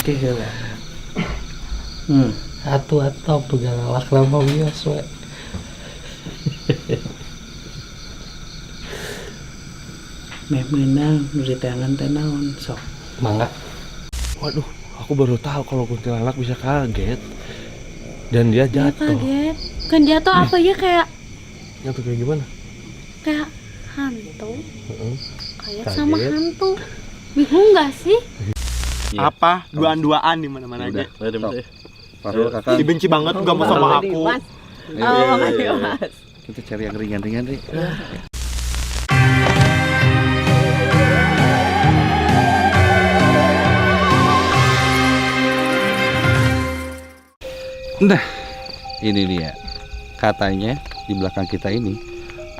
oke heula. Atuh atop tuh galak nama bios we. Meh meunang nu diteangan teh naon sok. Mangga. Waduh, aku baru tahu kalau kuntilanak bisa kaget. Dan dia Dia jatuh. kaget. Kan jatuh apa ya kayak Jatuh kayak gimana? kayak hantu. Kayak Kaget. sama hantu. Bingung gak sih? Iya. Apa? Duaan-duaan di mana-mana aja. Parul kakak. Dibenci banget gak mau sama aku. Ayo, kita cari yang ringan-ringan deh. Nah, ini dia. Katanya di belakang kita ini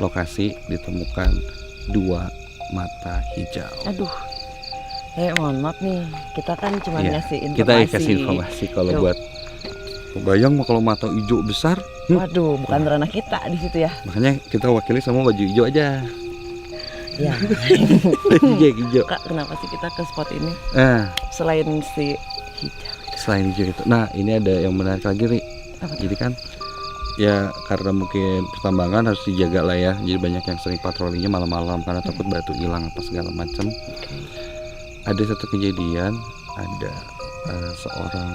lokasi ditemukan 2 mata hijau. Aduh. Mohon maaf nih, kita kan cuma Iya, ngasih informasi. Kita kasih informasi kalau Yuk. buat kebayang mah kalau mata hijau besar. Waduh, bukan ranah kita di situ ya. Makanya kita wakili sama baju hijau aja. Ya. Hijau. Kak, kenapa sih kita ke spot ini? Nah, Selain si hijau. selain hijau itu. Nah, ini ada yang menarik lagi, Ri. Apa tuh? Jadi kan ya karena mungkin pertambangan harus dijaga lah ya. Jadi banyak yang sering patrolinya malam-malam karena takut batu hilang apa segala macam. Ada satu kejadian, ada seorang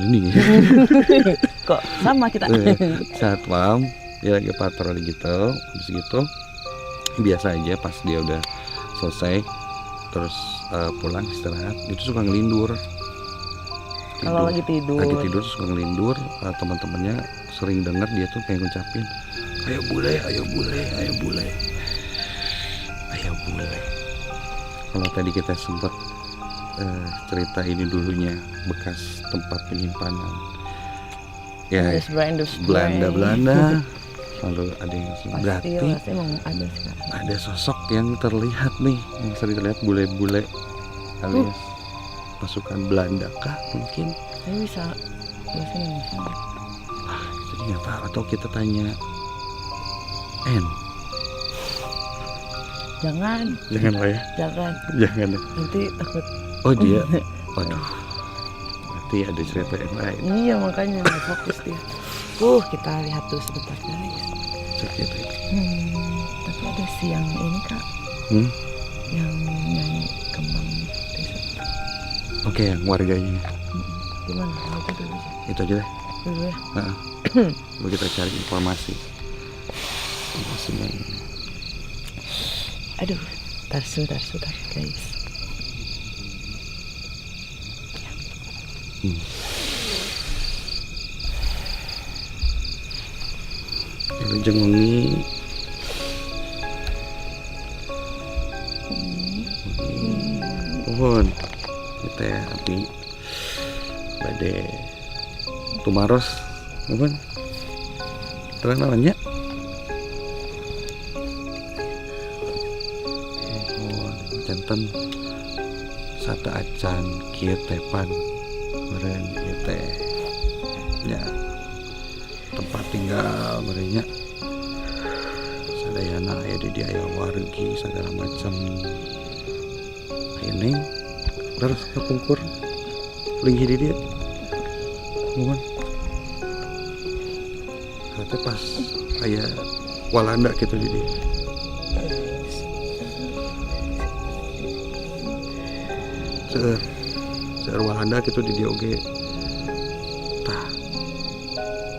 ini Kok sama kita? saat malam dia lagi patroli gitu, habis gitu biasa aja pas dia udah selesai terus pulang istirahat, dia tuh suka ngelindur. Kalau lagi tidur. Lagi tidur suka ngelindur, teman-temannya sering dengar dia tuh pengen ngucapin, ayo bule, ayo bule, ayo bule, ayo bule. Kalau tadi kita sempat cerita ini dulunya bekas tempat penyimpanan ya Belanda lalu ada yang berarti emang ada sih. ada sosok yang terlihat nih yang sering terlihat bule-bule alias pasukan Belanda kah mungkin. Saya bisa bahasa Indonesia. Jadi nggak tahu atau kita tanya N. Jangan Lah ya. Jangan ya. nanti takut. Oh dia. Waduh. Berarti ada cerita yang lain. Iya, makanya nggak fokus dia. Kita lihat dulu sebentar guys. Cerita itu. Tapi ada si yang ini kak, yang nyanyi kembang desa. Oke, yang warganya. Gimana? Itu dulu aja. Itu aja deh. Dulu ya. Lalu kita cari informasinya ini. Aduh, tar guys. Lujeng wengi. Pohon. Kita ya api. Bade tumaros. Mohon. Terang namanya. Jantan satu acan kieu tepan meureun ieu teh nya tempat tinggal merenya sadayana aya di dia aya wargi segala macam ini terus kepungkur linggih di dia mohon kata pas aya Walanda gitu di dia. Seueur Walanda gitu di dia oge. Tah.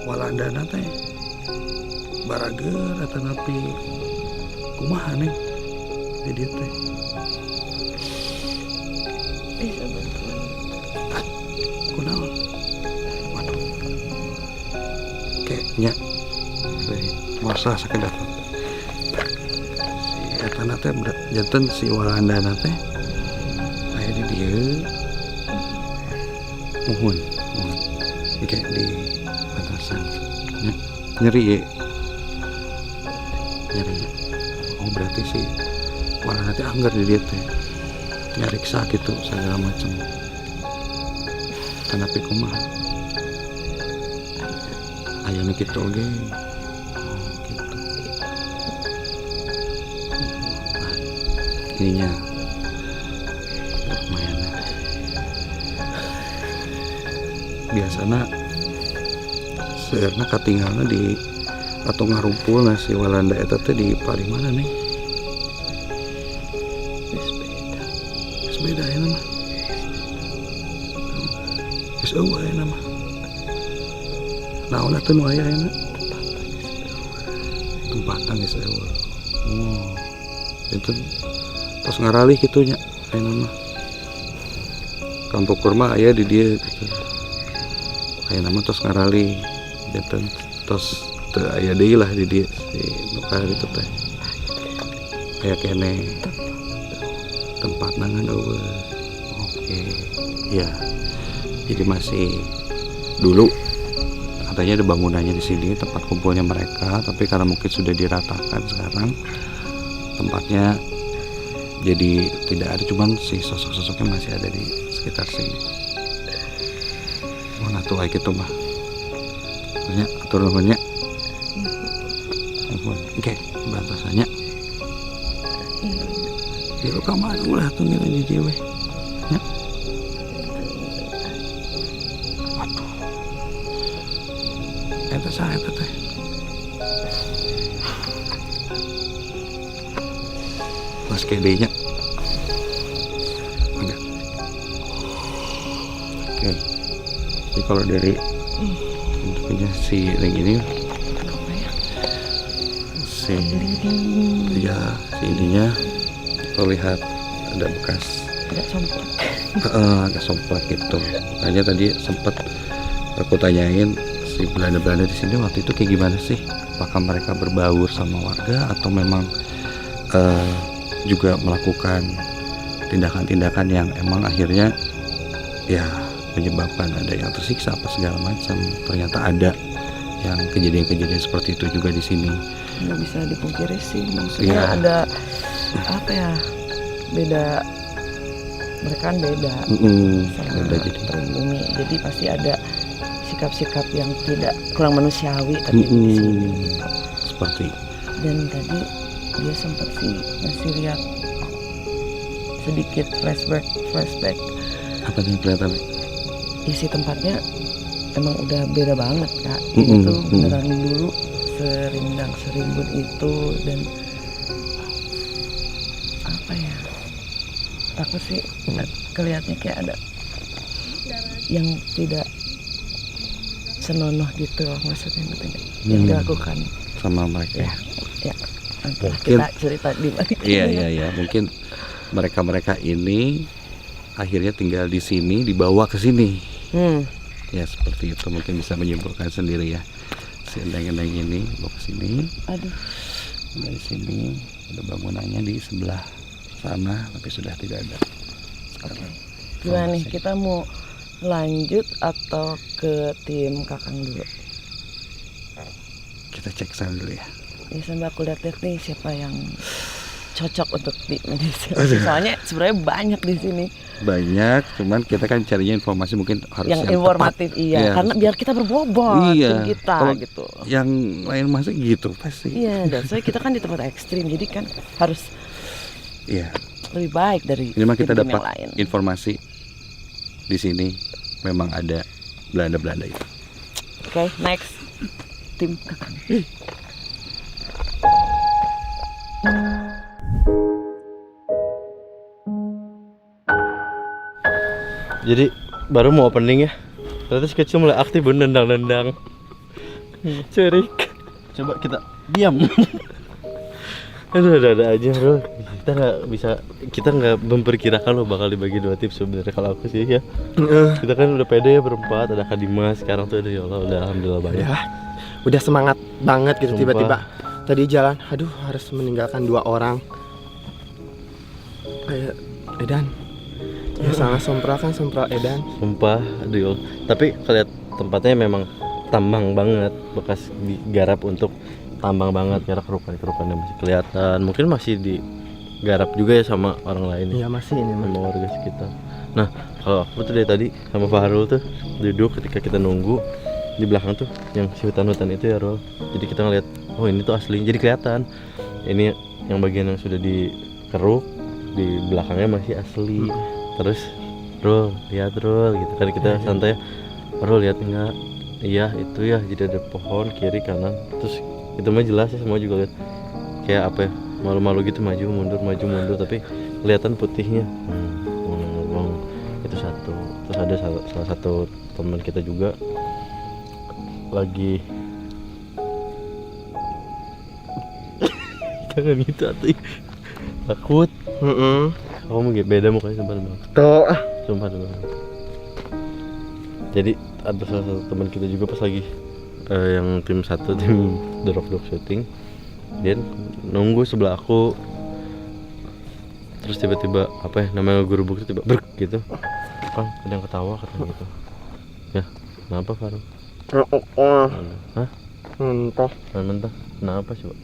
Walanda teh barager eta napi kumaha nih di dia teh. Bisa bantuan. Kunaon? Waduh. Kayaknya masa sakedat. Si eta teh janten si Walanda teh di dia mohon kayak di batasan nyeri oh berarti sih warna nanti anggar di dia teh nyariksa gitu segala macam karena kumaha ayam gitu oke gitu. Ininya biasana seerna katinggalna di atau ngarumpul nasi Walanda eta teh di paling mana nih? Geus beda ya nama. Geus eueuh ya nama. Naon atuh nu aya na? Tempatan geus eueuh. Oh. Itu tos ngaralih kitu nya aya nama. Kampung kurma aya di dieu gitu. Aya nama tos ngaralih janten tos teu aya deui lah di dieu si nu itu teh. Aya kene tempatna ngan eueuh. Oke. Ya. Jadi masih dulu katanya ada bangunannya di sini tempat kumpulnya mereka, tapi karena mungkin sudah diratakan sekarang tempatnya jadi tidak ada, cuman si sosok-sosoknya masih ada di sekitar sini. Mana tuh kayak gitu mah? Punya atur nuhunnya. Oke, batasannya. Di lu ka mana ulah tuh nilai di dia weh. Ya. Waduh. Eta saha eta teh? Mas KD-nya. Ada. Oke. Jadi kalau dari bentuknya si ring ini si si ininya terlihat ada bekas agak somplak gitu. Makanya tadi sempat aku tanyain si Belanda-Belanda di sini waktu itu kayak gimana sih? Apakah mereka berbaur sama warga atau memang juga melakukan tindakan-tindakan yang emang akhirnya ya menyebabkan ada yang tersiksa apa segala macam. Ternyata ada yang kejadian-kejadian seperti itu juga di sini. Nggak bisa dipungkiri sih, maksudnya ada apa ya, beda, mereka kan beda sama beda jadi pribumi, jadi pasti ada sikap-sikap yang tidak kurang manusiawi tadi di sini. Seperti. Dan tadi dia sempat sih ngasih lihat sedikit flashback. Apa yang kelihatan? Isi tempatnya emang udah beda banget Kak. Itu beneran dulu serindang serimbun itu, dan apa ya, aku sih kelihatnya kayak ada yang tidak senonoh gitu loh, maksudnya yang dilakukan sama mereka. Ya. Mungkin, kita cerita di mana? Iya, mungkin mereka ini akhirnya tinggal di sini, dibawa ke sini. Ya seperti itu, mungkin bisa menyimpulkan sendiri ya. Si endang-endang ini bawa ke sini. Aduh. Dari sini ada bangunannya di sebelah sana, tapi sudah tidak ada sekarang. Gimana nih, kita mau lanjut atau ke tim Kakang dulu? Kita cek sana dulu ya. Ya sambil aku lihat nih siapa yang cocok untuk di Indonesia. Soalnya sebenarnya banyak di sini. Banyak, cuman kita kan carinya informasi mungkin harus yang informatif tepat. Iya, karena biar kita berbobot tim kita kalau gitu. Yang lain masih gitu pasti. Iya, dan soalnya kita kan di tempat ekstrim, jadi kan harus lebih baik dari ini mah kita tim yang dapat lain. informasi di sini memang ada Belanda itu. Oke, next tim Kakang. Jadi baru mau opening ya, ternyata si kecil mulai aktif nendang-nendang. Cerik. Coba kita diam. Aduh, ada aja bro. Kita nggak memperkirakan lo bakal dibagi 2 tips sebenarnya kalau aku sih ya. Kita kan udah pede ya berempat, ada Kak Dimas, sekarang tuh ada ya Allah, udah alhamdulillah banyak. Ya, udah semangat banget gitu. Sumpah. Tiba-tiba tadi jalan, aduh harus meninggalkan 2 orang. Kayak Edan. Ya sangat sompral Edan. Sumpah, aduh. Tapi kalau lihat tempatnya memang tambang banget, bekas digarap untuk tambang banget, karena kerupan-kerupannya masih kelihatan. Mungkin masih digarap juga ya sama orang lain. Iya masih ini sama warga sekitar. Nah, kalau aku tuh dari tadi sama Fahrul tuh duduk ketika kita nunggu di belakang tuh yang si hutan-hutan itu ya Rol. Jadi kita ngeliat, oh ini tuh asli. Jadi kelihatan ini yang bagian yang sudah dikeruk, di belakangnya masih asli. Terus Rol, lihat Rol gitu kan, kita santai. baru lihat enggak, iya itu ya, jadi ada pohon kiri kanan, terus itu mah jelas ya, semua juga lihat kayak apa ya, malu-malu gitu, maju mundur, tapi kelihatan putihnya. Ngomong itu satu. Terus ada salah satu teman kita juga lagi jangan gitu atuh, takut. Kamu beda mukanya sumpah dulu. Jadi ada salah satu teman kita juga pas lagi yang tim drop shooting, dia nunggu sebelah aku, terus tiba-tiba apa ya namanya guru buk tiba brek gitu, kan ada yang ketawa katanya gitu. Ya kenapa Farul? Hah? Mentah kenapa coba?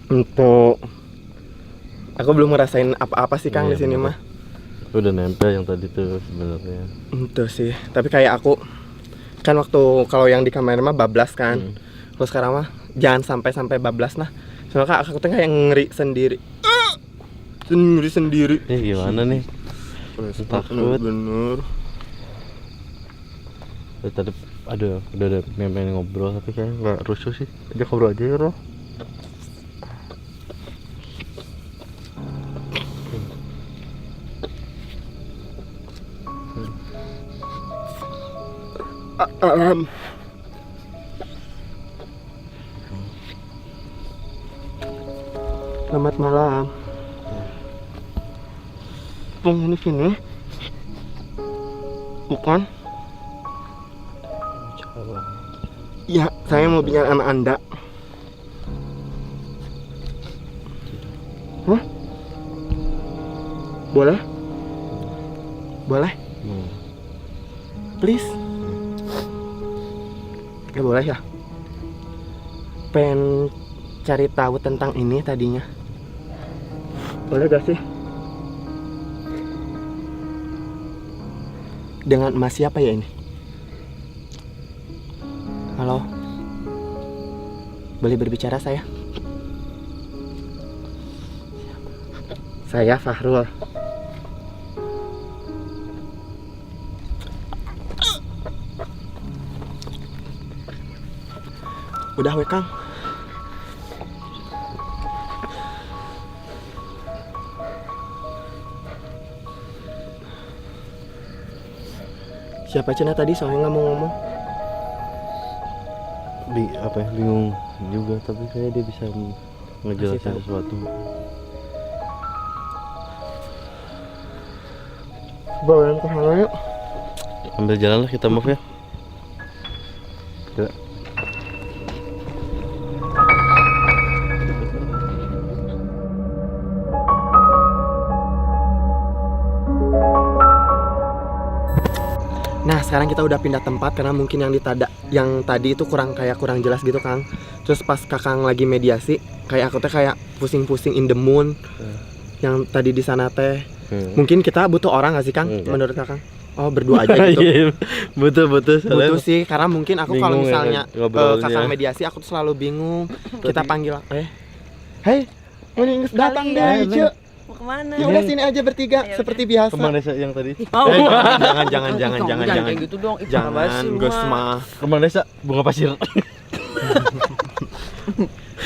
Untuk aku belum ngerasain apa-apa sih Kang Iya, di sini bener. mah. Aku udah nempel yang tadi tuh sebenarnya. Itu sih. Tapi kayak aku kan waktu kalau yang di kamera mah bablas kan. Kalau sekarang mah jangan sampai bablas nah. Soalnya Kak, aku tuh kayak ngeri sendiri. Sendiri. Ini gimana nih? Takut. Bener. Tadi udah ada pengen ngobrol tapi kayaknya nggak rusuh sih. Aja ngobrol aja ya Roh. Selamat malam. Penghuni sini bukan? Ya, saya mau bicara sama Anda. Hah? Boleh? Boleh? Please? Ya boleh ya. Pengen cari tahu tentang ini tadinya. Boleh gak sih? Dengan Mas siapa ya ini? Halo? Boleh berbicara saya? Saya Fahrul. Udah we Kang. Siapa Cina tadi soalnya nggak mau ngomong. Bingung juga tapi kayaknya dia bisa ngejelasin sesuatu. Bawain ke sana yuk. Ambil jalan lah, kita move ya. Coba. Nah sekarang kita udah pindah tempat karena mungkin yang tadi itu kurang jelas gitu Kang. Terus pas Kakang lagi mediasi, kayak aku teh kayak pusing-pusing in the moon. Yang tadi di sana teh. Mungkin kita butuh orang nggak sih Kang? Menurut Kakang? Oh berdua aja gitu. Iya, betul. Butuh sih karena mungkin aku kalau misalnya Kakang mediasi mediasi aku tuh selalu bingung. Kita panggil Hei, mending datang deh Ice. Mau kemana? Ya udah sini aja bertiga seperti biasa. Kemang Desa yang tadi. Jangan kayak gitu dong. Ih, Jangan basi lu, Gus mah. mah. Kemang Desa bunga pasir.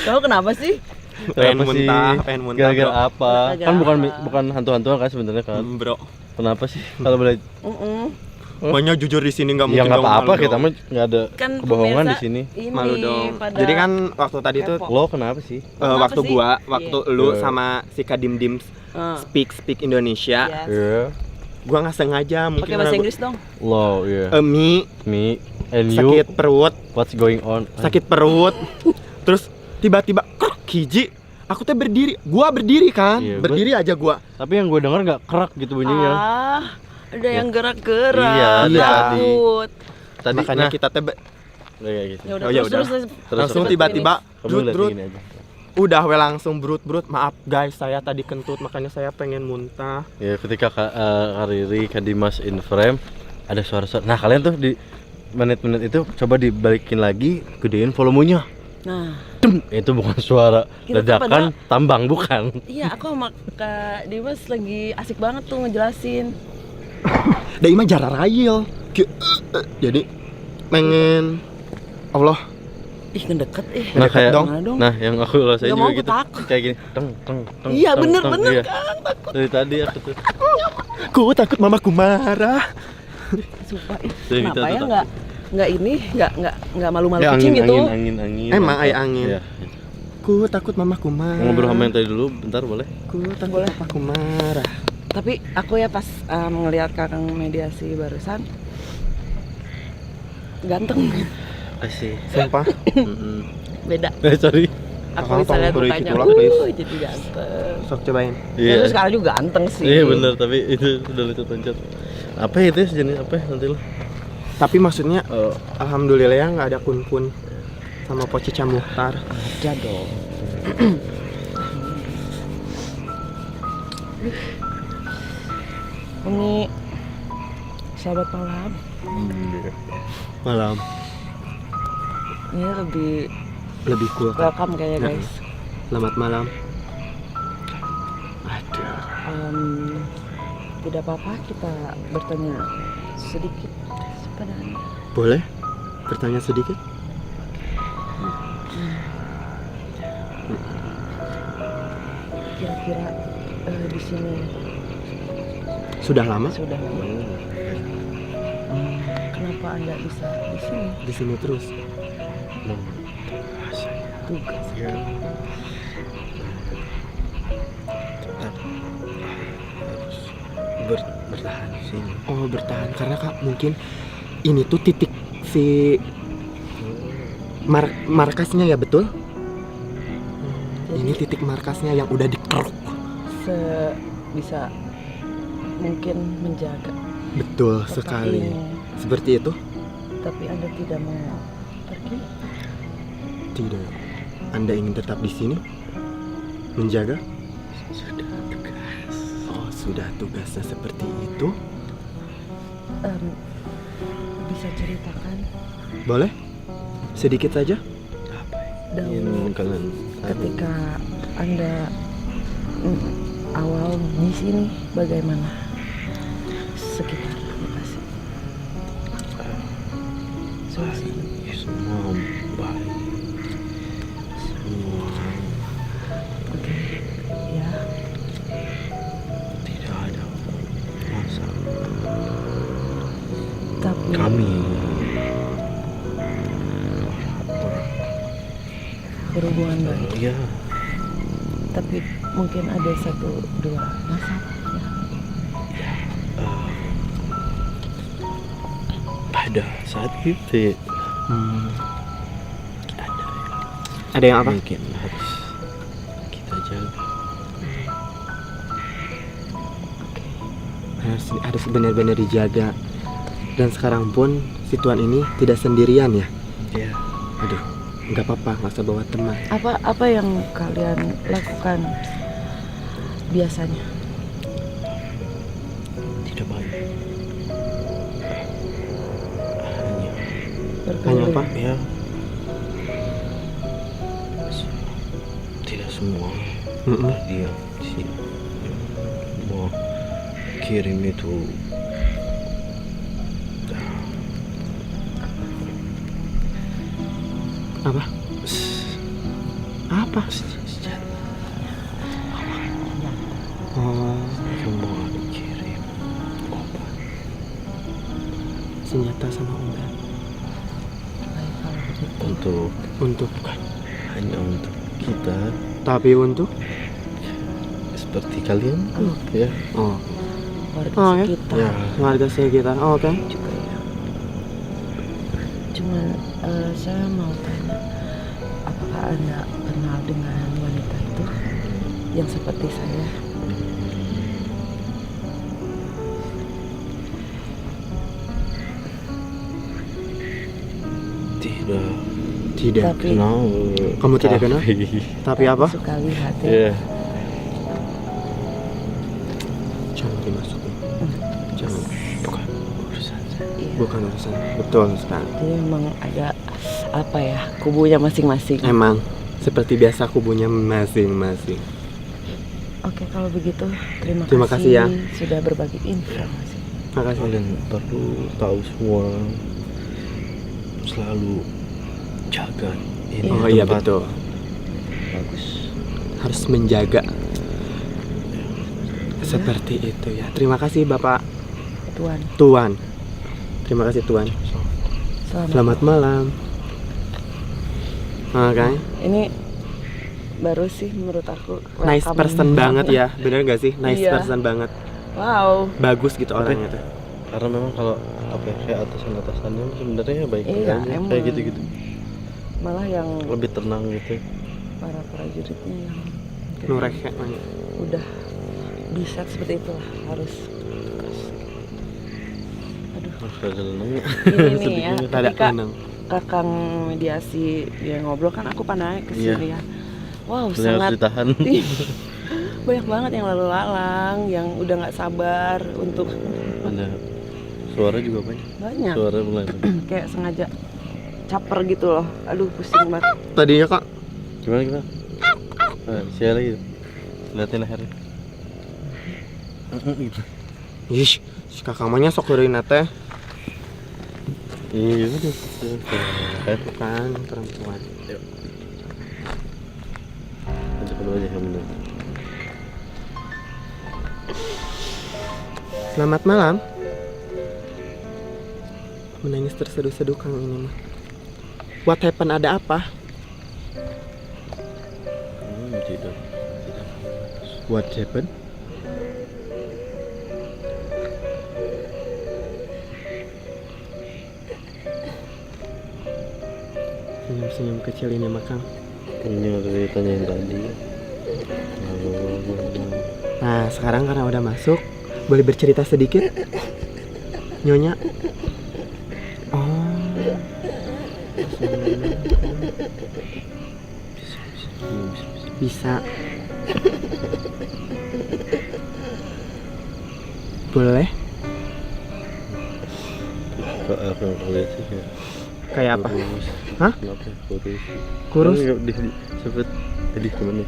Kamu kenapa sih? Pengen Kenapa sih? muntah. Gara-gara bro. apa? Gara-gara Kan apa? bukan hantu-hantuan kan sebenarnya kan. Bro. Kenapa sih? Kalau boleh Pokoknya jujur di sini nggak ya mungkin. nggak dong, apa-apa, malu kita dong. mah nggak ada Kan kebohongan di pemirsa sini. ini Malu dong. pada Jadi kan waktu tadi tuh kepo. Lo kenapa sih? waktu sih? waktu lu sama si Kadim Dims speak Indonesia, Yes. Iya. gua nggak sengaja mungkin Pakai bahasa Inggris dong. Lo, iya. me And you, sakit perut, what's going on? terus tiba-tiba kruk, hiji, aku tuh gua berdiri kan, Iya, berdiri aja gua. Tapi yang gue denger nggak kerak gitu bunyinya. Ada yang gerak-gerak. Iya, takut. Tadi Makanya kita teh kayak gitu. Ya udah Oh, ya terus, udah. terus. langsung Cepet tiba-tiba Kamu lihat brut, gini aja. udah we langsung brut. Maaf guys, saya tadi kentut makanya saya pengen muntah. Ya ketika Kariri Kadimas in frame ada suara-suara. Nah kalian tuh di menit-menit itu coba dibalikin lagi, gedein volumenya. Nah, Itu bukan suara Kita tuh ledakan tambang, bukan. iya aku sama Kak Dimas lagi asik banget tuh ngejelasin. Da imah jara rayil. Jadi pengen Allah. Ih, ngedeket Nah Ngedeket kayak dong. Mana dong? Nah yang aku rasain Nggak juga mau, gitu. takut. Kayak gini. Teng teng teng. Iya, teng, bener-bener, teng. Iya. Kang, takut. Dari tadi aku tuh. Ku takut mamaku marah. Sumpah, Jadi kita kenapa ya tuh nggak ini, nggak malu-malu Ya, kucing gitu. angin. Emang ayah angin. Iya. Ku takut mamaku marah. Ngobrol sama yang tadi dulu, bentar boleh? Ku takut Boleh. papaku marah. Tapi aku ya pas ngelihat kakang mediasi barusan ganteng, Asih. Sumpah. beda. Sorry. Aku Kakang bisa lihat tolong beri mukanya, titulah, please. jadi ganteng. Sok cobain. Ya, terus sekarang juga ganteng sih. Iya bener, tapi itu udah loncat-loncat. Apa itu sejenis apa ya nanti lo? Tapi maksudnya alhamdulillah ya nggak ada kun-kun sama Pocica Muhtar. Ada dong. Ini sahabat malam. Malam. Ini Lebih cool kan? welcome kayaknya Ya. guys. Selamat malam. Aduh. Tidak apa-apa kita bertanya sedikit kepada Anda. Boleh? Bertanya sedikit? Kira-kira di sini Sudah lama? sudah lama. Kenapa Anda bisa di sini? Di sini terus. Tugas. Ya. Harus bertahan di sini. Oh, bertahan karena Kak mungkin ini tuh titik si markasnya ya, betul? Ini titik markasnya yang udah dikeruk. Bisa mungkin menjaga. Betul tempat sekali. ini. Seperti itu? Tapi Anda tidak mau pergi. Tidak. Anda ingin tetap di sini? Menjaga? Sudah tugas. Oh, sudah tugasnya seperti itu? Bisa ceritakan Boleh? Sedikit saja? dahulu Ingin kalian ketika Anda awal di sini bagaimana sekitar lokasi suasana? semua baik. Semua Oke, ya. tidak ada masalah. Tapi Kami berhubungan baik. ya Tapi mungkin ada satu dua masalah. pada saat itu Ada yang apa? mungkin harus kita jaga. Harus benar-benar dijaga. Dan sekarang pun si Tuan ini tidak sendirian ya. Ya. Aduh, nggak apa-apa, nggak usah bawa teman. Apa yang kalian lakukan biasanya? Tidak banyak. Hanya apa? Ya. Tidak semua berdiam di sini. Mau kirim itu Apa? Apa? senjata. Oh, Semua kirim obat. senjata sama obat. Baik, kalau begitu. Untuk Untuk, hanya untuk kita tapi untuk? seperti kalian ya. Oh, Warga Oh, ya? sekitar Ya. warga sekitar. Oh, oke. juga ya. Cuman saya mau tanya, apakah Anda kenal dengan wanita itu yang seperti saya? Tidak Tidak. Tapi kenal. Kamu tidak kenal? Tapi- Tapi apa? suka lihat ya. Ya. Jangan dimasukin. Jangan. Bukan urusan saya. Iya. Bukan urusan. Betul sekali. Jadi memang ada apa ya, kubunya masing-masing. Emang seperti biasa kubunya masing-masing. Oke, kalau begitu terima Terima kasih ya. sudah berbagi informasi. Makasih. Kalian perlu tahu semua selalu jaga ini Oh iya tempat. betul. Bagus. Harus menjaga. Seperti itu ya. Terima kasih Bapak Tuan, Tuan. Terima kasih Tuan. Selamat malam. Oke. Ini baru sih menurut aku Nice welcome person banget ya. Bener gak sih? Nice Iya. person banget. Wow. Bagus gitu Oke. orangnya tuh. Karena memang kalau apa ya, kayak atasannya sebenarnya baik Iya, aja emang. kayak gitu-gitu. Malah yang Lebih tenang gitu. para prajuritnya yang Nurek kayak udah bisa seperti itu lah, harus. Aduh, Ada lenangnya. ini nih ya, Rada ketika menang. kakang mediasi dia ngobrol kan aku pandangnya ke sini ya. Wow, Ini harus sangat ditahan. Ih, banyak banget yang lalu lalang, yang udah nggak sabar untuk Ada suara juga banyak. banyak. Suara mulai. Kayak sengaja caper gitu loh. Aduh, pusing banget. Tadinya Kak Gimana? Nah, siapa lagi? Liatin lehernya. Gitu. ih, si kakak mahnya sok keureun teh. Iya udah. Kan perempuan. Ajak dulu aja yang bener. Selamat malam. Menangis terseduh-seduh Kang ini mah. What happened, ada apa? Tidak. What happened? Senyum-senyum kecil ini mah Kang. Ini udah ditanyain tadi. Nah sekarang karena udah masuk, boleh bercerita sedikit? Nyonya. Oh. Bisa. Boleh? Kok aku lihat sih kayak Kayak apa? kurus. Hah? Kenapa kurus? Kurus? Sempet jadi gimana?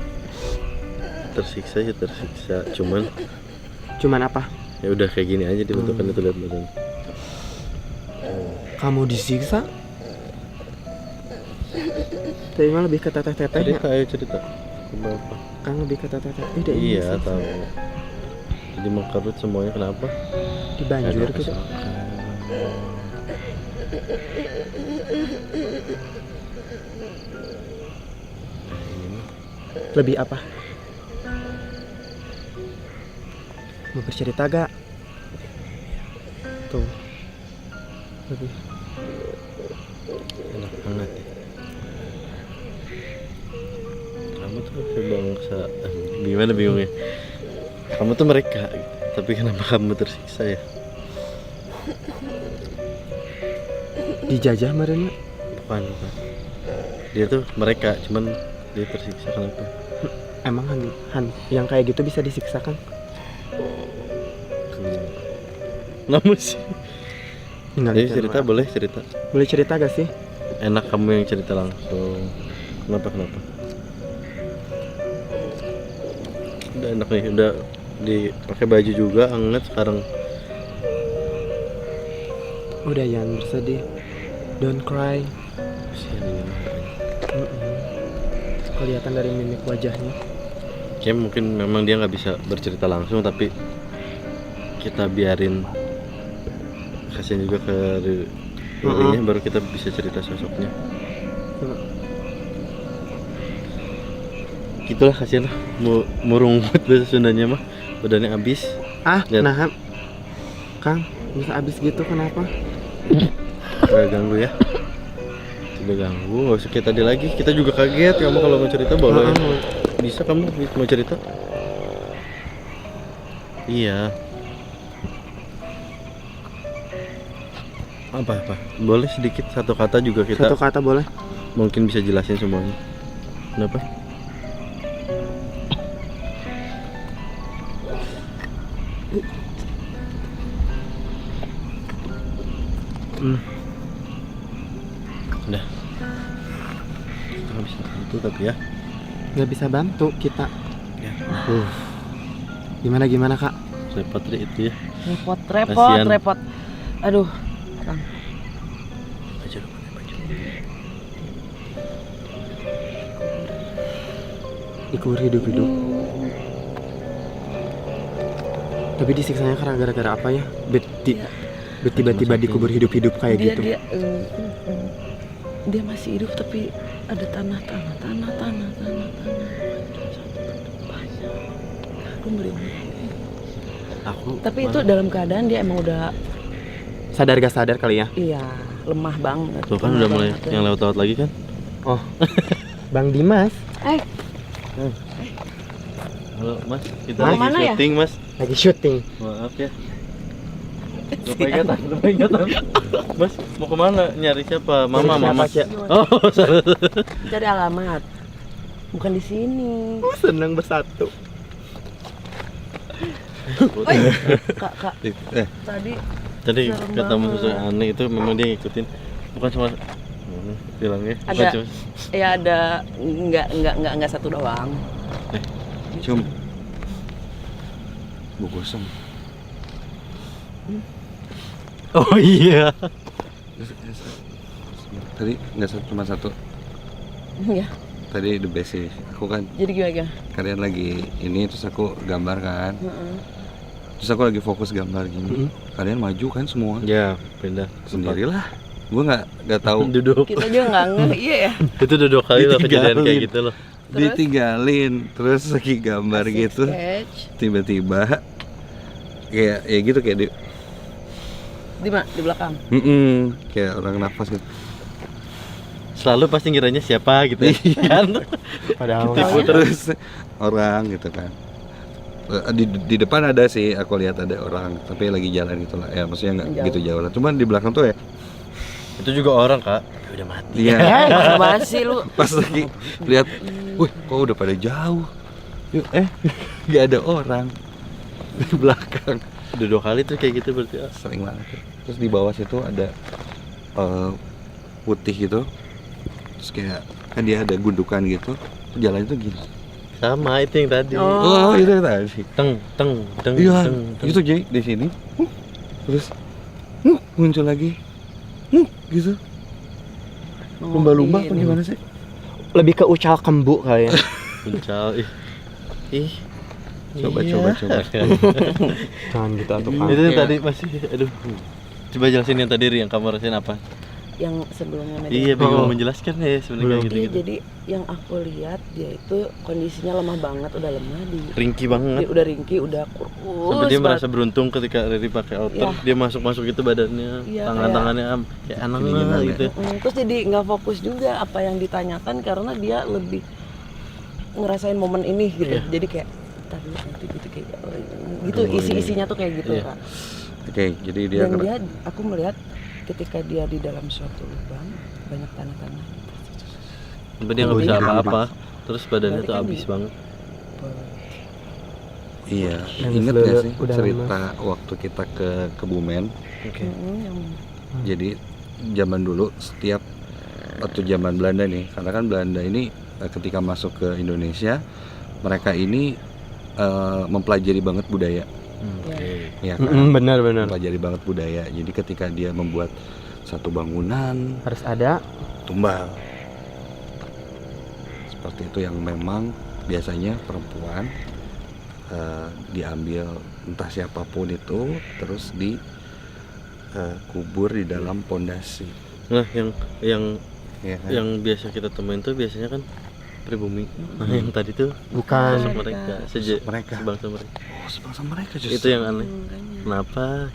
Tersiksa ya tersiksa. Cuman Cuman apa? ya udah kayak gini aja dibentukan itu lihat badan. Kamu disiksa? Tapi mah lebih ke teteh-tetehnya. Cerita ayo cerita. Kenapa? Kan lebih ke teteh-teteh. Ini Iya disiksa. tahu. Jadi mengkerut semuanya kenapa? Dibanjur Ada gitu. kecelakaan. Lebih apa? Mau bercerita gak? Tuh. Lebih. Enak banget ya. Kamu tuh kayak bangsa gimana bingungnya? Kamu tuh mereka gitu. Tapi kenapa kamu tersiksa ya? Dijajah merenya. Bukan. Dia tuh mereka, cuman dia tersiksa kenapa? Emang Han yang kayak gitu bisa disiksakan? Namun sih. Nggak Jadi bisa, cerita maaf. boleh cerita. Boleh cerita gak sih? Enak kamu yang cerita langsung. Kenapa? Udah enak nih, udah dipakai baju juga hangat sekarang. Udah jangan bersedih. Don't cry. Kasihan ini mah. Kelihatan dari mimik wajahnya. Kayak mungkin memang dia nggak bisa bercerita langsung, tapi kita biarin kasihan juga ke dirinya, baru kita bisa cerita sosoknya. Gitulah kasihan lah, murungkut bahasa Sundanya mah, badannya habis. Lihat. Nah Kang, bisa habis gitu kenapa? Gak ganggu ya. Tidak ganggu, nggak usah kayak tadi lagi. Kita juga kaget, kamu kalau mau cerita boleh. Bisa kamu mau cerita? Iya. Apa? Boleh sedikit satu kata juga kita Satu kata boleh? mungkin bisa jelasin semuanya. Kenapa? Udah. Kita nggak bisa bantu tapi ya. Nggak bisa bantu kita. Ya. Gimana Kak? Repot deh itu ya. Repot. Kasian. Aduh, Baju lu pakai baju. dikubur hidup-hidup. Tapi disiksanya karena gara-gara apa ya? Tiba-tiba dikubur hidup-hidup kayak dia gitu. dia masih hidup tapi ada tanah. Aku merinding. Tapi itu dalam keadaan dia emang udah Sadar gak sadar kali ya? iya lemah banget. Tuh kan Lemah udah mulai banget, ya. yang lewat-lewat lagi kan. Oh, Bang Dimas Halo Mas, kita Mau lagi mana ya? syuting Mas. lagi syuting. Maaf ya. Lupa ingatan. Mas, mau kemana? Nyari siapa? Mama. Oh, salah. Cari alamat. Bukan di sini. Senang bersatu. Kak. Tadi serem ketemu banget. sesuatu aneh itu memang dia ngikutin. Bukan cuma bilangnya. Ada ya ada enggak satu doang. Cium. Gue gosong. Oh iya. Tadi nggak cuma satu. Iya. Tadi the best sih. Aku kan Jadi gimana? kalian lagi ini terus aku gambar kan. Heeh. Terus aku lagi fokus gambar gini. Kalian maju kan semua. Ya, pindah. Sendirilah. Gue nggak tahu. Duduk. Kita juga nggak iya ya. Itu dua kali loh kejadian Ditinggalin. kayak gitu loh. Ditinggalin terus lagi gambar gitu. Sketch. Tiba-tiba kayak ya gitu kayak Di belakang. kayak orang nafas gitu. Selalu pasti ngiranya siapa gitu ya. Kan. Padahal Tipu terus orang gitu kan. Di depan ada sih, aku lihat ada orang tapi lagi jalan gitu lah. Ya maksudnya nggak Jauh. gitu jauh lah. Cuman di belakang tuh ya. Itu juga orang, Kak. Ya udah mati. Iya. Masih lu. Pas lagi lihat, wih kok udah pada jauh. Yuk, nggak ada orang di belakang. Udah 2 kali tuh kayak gitu berarti. Sering banget. Terus di bawah situ ada putih gitu. Terus kayak kan dia ada gundukan gitu. Jalan itu gini. Sama itu yang tadi. Oh. Oh, itu tadi. Teng. Iya, teng. itu jadi di sini. Terus muncul lagi. Gitu. Lumba-lumba apa gimana sih? lebih ke ucal kembu kali ya. Puncal. Ih. Coba. Jangan gitu atuh Kang. Itu yang tadi masih aduh. Coba jelasin yang tadi Ri, yang kamu rasain apa? Yang sebelumnya media. Iya, bingung Oh. menjelaskan ya sebenarnya Belum. gitu. Iya, jadi yang aku lihat dia itu kondisinya lemah banget, udah lemah Ringki dia banget. udah ringkih, udah kurus. Sampai dia banget. merasa beruntung ketika Riri pakai outer, Iya. dia masuk itu badannya, Iya, tangan-tangannya kayak Ini aneh gimana gitu. Terus jadi nggak fokus juga apa yang ditanyakan karena dia lebih ngerasain momen ini gitu. Iya. Jadi kayak tadi nanti gitu kayak gitu Oh, isi-isinya tuh kayak gitu Iya. Kak. Oke, jadi dia Dan dia aku melihat ketika dia di dalam suatu lubang banyak tanah-tanah. Sampai dia nggak bisa Iya. apa-apa, terus badannya Berarti tuh kan habis dia- banget. Iya, Yang inget seluruh gak sih udah cerita waktu kita ke Kebumen? Oke. Yang Jadi zaman dulu setiap waktu zaman Belanda nih, karena kan Belanda ini ketika masuk ke Indonesia, mereka ini mempelajari banget budaya, Oke. ya kan? Benar. Mempelajari banget budaya. Jadi ketika dia membuat satu bangunan Harus ada. tumbal, seperti itu yang memang biasanya perempuan diambil entah siapapun itu, terus kubur di dalam pondasi. Nah, yang Ya kan? yang biasa kita temuin tuh biasanya kan pribumi. Nah, yang tadi tuh Bukan. sosok mereka, Mereka. sebangsa mereka. Oh, sebangsa mereka justru. Itu yang aneh. Kenapa?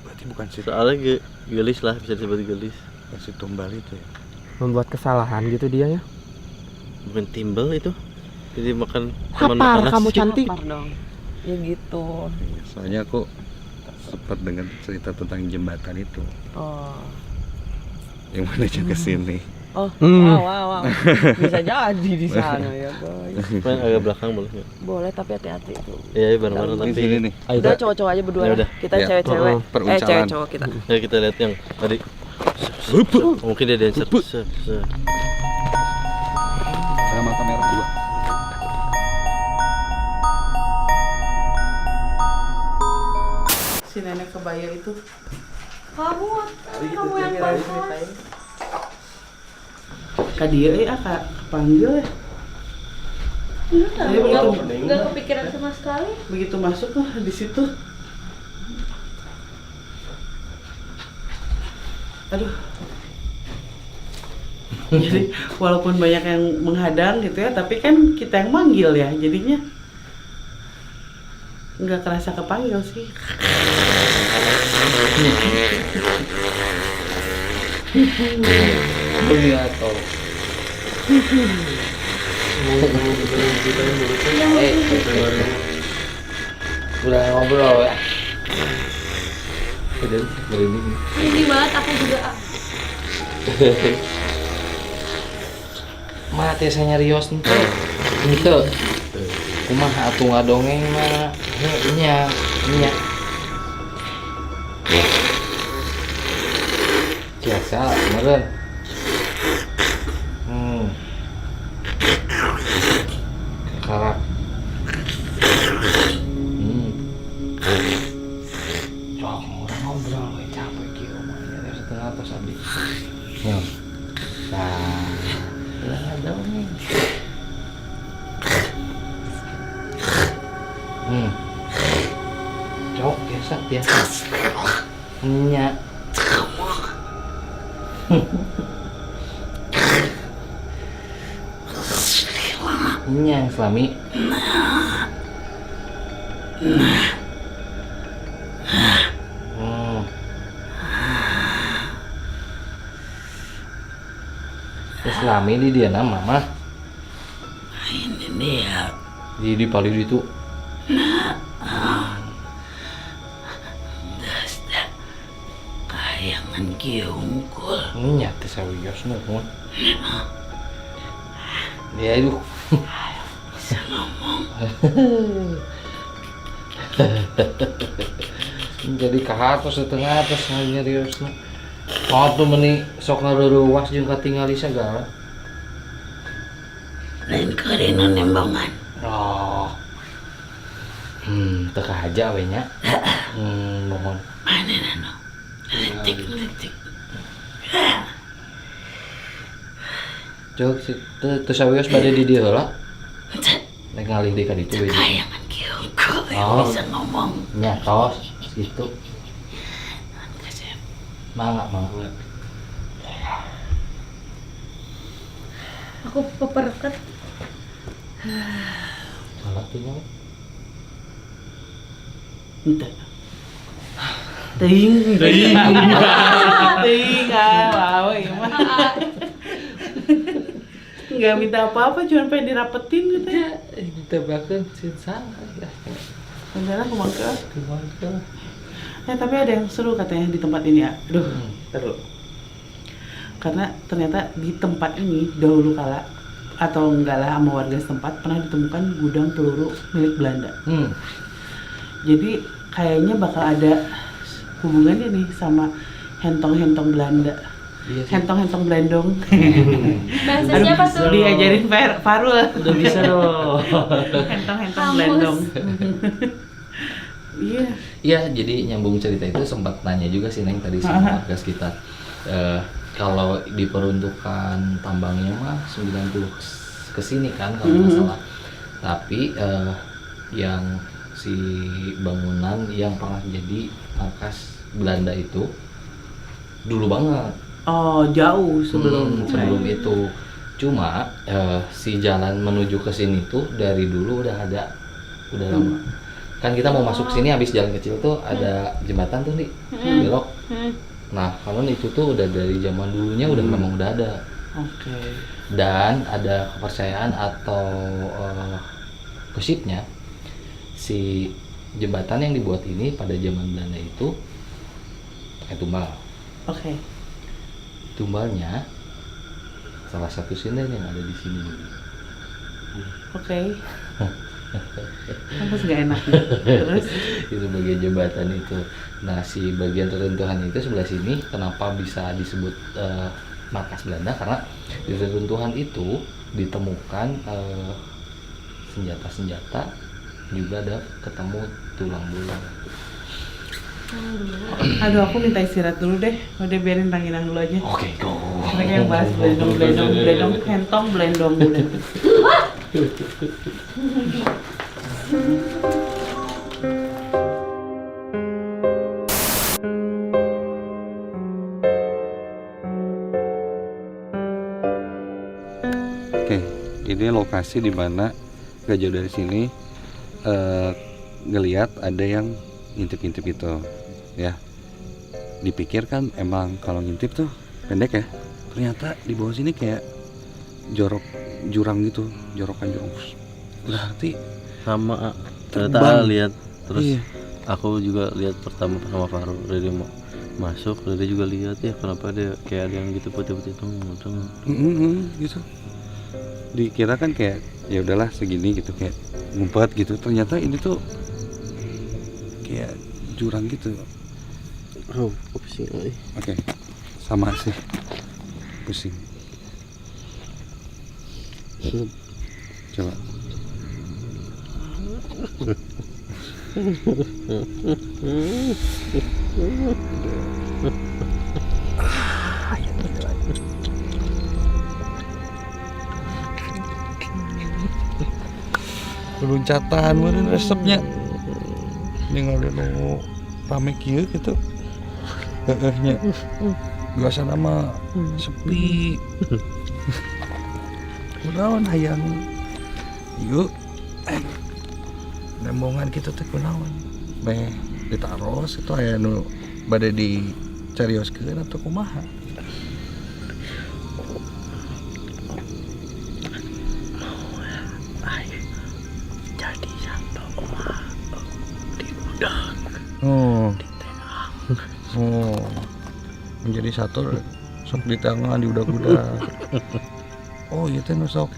Berarti bukan si Soalnya gelis lah, bisa disebut gelis. tumbal itu ya. Membuat kesalahan gitu dia ya. Bukan timbel itu. Jadi makan teman Hapar makan kamu nasi. cantik. lapar dong. Ya gitu. Soalnya aku sempat dengar cerita tentang jembatan itu Oh. yang menuju ke sini. Oh, Hmm. wow. Bisa jadi di sana ya, boy. Main agak belakang boleh nggak? Boleh tapi hati-hati tuh. Iya, bareng-bareng Di tapi. sini nih. Udah cowok-cowok aja berdua. Ya udah. Kita Ya. cewek-cewek. Peruncalan. Cewek cowok kita. Ya kita lihat yang tadi. Mungkin dia dancer. Ada mata merah dua. Si nenek kebaya itu Kamu yang pakai. Kak dia kak panggil ya. Saya begitu Nggak kepikiran sama sekali. begitu masuk tuh di situ. Aduh. Jadi walaupun banyak yang menghadang gitu ya, tapi kan kita yang manggil ya, jadinya nggak kerasa kepanggil sih. Udah ngobrol ya. Udah merinding. Ini banget aku juga. Mati saya nyarios nih. Itu. Kumaha atuh ngadongeng mah. Nya. Biasa, meureun. Karak. Sok murah ngobrol we capek kieu mah ya setengah atas abdi. Nya. Nah, udah dongeng. Cok biasa. Nya. Nya Islami. Islami di dia nama mah. Ini dia. Di paling itu. Kayangan kieu unggul. Nya teh sawios nuhun. Dia itu bisa ngomong. Jadi kahatos setengah atas nyariosna. Waktu meni sok ngaruruwas jeung katingali sagala. Lain karena nembangan. Oh. Teka aja we nya. Mohon. Manehna no. Letik. Cok teu sawios bade di dieu heula. Nek ngalih deui ka ditu we. Kayangan kieu bisa ngomong. Nya tos gitu. Mangga. Aku peperket. Salah tuh nya. Ente. Ting. Ting, wow, iya mah. Nggak minta apa-apa, cuma pengen dirapetin gitu ya. Ditebakeun sin sana. Rencana kemangka. Tapi ada yang seru katanya di tempat ini ya. Aduh, seru. Karena ternyata di tempat ini dahulu kala atau enggak lah sama warga setempat pernah ditemukan gudang peluru milik Belanda. Jadi kayaknya bakal ada hubungannya nih sama hentong-hentong Belanda. Iya, hentong-hentong Belandong. Bahasanya apa tuh? Diajarin Farul. Udah bisa dong. Hentong-hentong Belandong. Iya. Iya, jadi nyambung cerita itu sempat nanya juga sih Neng tadi sama podcast kita. Kalau diperuntukkan tambangnya mah 90 kesini kan kalau nggak salah. Tapi yang si bangunan yang pernah jadi markas Belanda itu dulu banget. Oh, jauh sebelum itu. Cuma si jalan menuju ke sini tuh dari dulu udah ada, udah lama. Kan kita mau masuk sini habis jalan kecil tuh ada jembatan tuh nih, belok. Nah, kalau itu tuh udah dari zaman dulunya udah memang udah ada. Oke. Dan ada kepercayaan atau gosipnya si jembatan yang dibuat ini pada zaman Belanda itu pakai tumbal. Oke. Tumbalnya salah satu sinden yang ada di sini. Oke. Apa nggak enak nih? Terus itu bagian jembatan itu. Nah, si bagian reruntuhan itu sebelah sini kenapa bisa disebut markas Belanda, karena di reruntuhan itu ditemukan senjata-senjata, juga ada ketemu tulang belulang. Aduh, aku minta istirahat dulu deh. Udah biarin Ranginang dulu aja. Oke, go. Mereka yang bahas Belendong, hentong, Belendong. Oke, ini lokasi di mana gak jauh dari sini ngelihat ada yang ngintip-ngintip gitu ya. Dipikir kan emang kalau ngintip tuh pendek ya, ternyata di bawah sini kayak jorok jurang gitu, jorokan jurang. Berarti Sama Terbang. ternyata lihat terus Iya. aku juga lihat pertama sama Faru. Rede mau masuk, Rede juga lihat ya kenapa ada kayak ada yang gitu putih-putih tuh. gitu. Dikira kan kayak ya udahlah segini gitu, kayak ngumpet gitu. Ternyata ini tuh kayak jurang gitu. Oh, pusing. Oke, sama sih, pusing. Coba. Loncatan meureun resepnya. Ningali nu rame kieu gitu. Heeh nya. Biasana mah sepi. Kunaon hayang yuk nembongan gitu teh kunaon beh ditaros itu aya nu bade dicarioskeun atau kumaha. Jadi satu di udang. Menjadi satu sok di tengah di udah-udah. Oh iya teh nu sok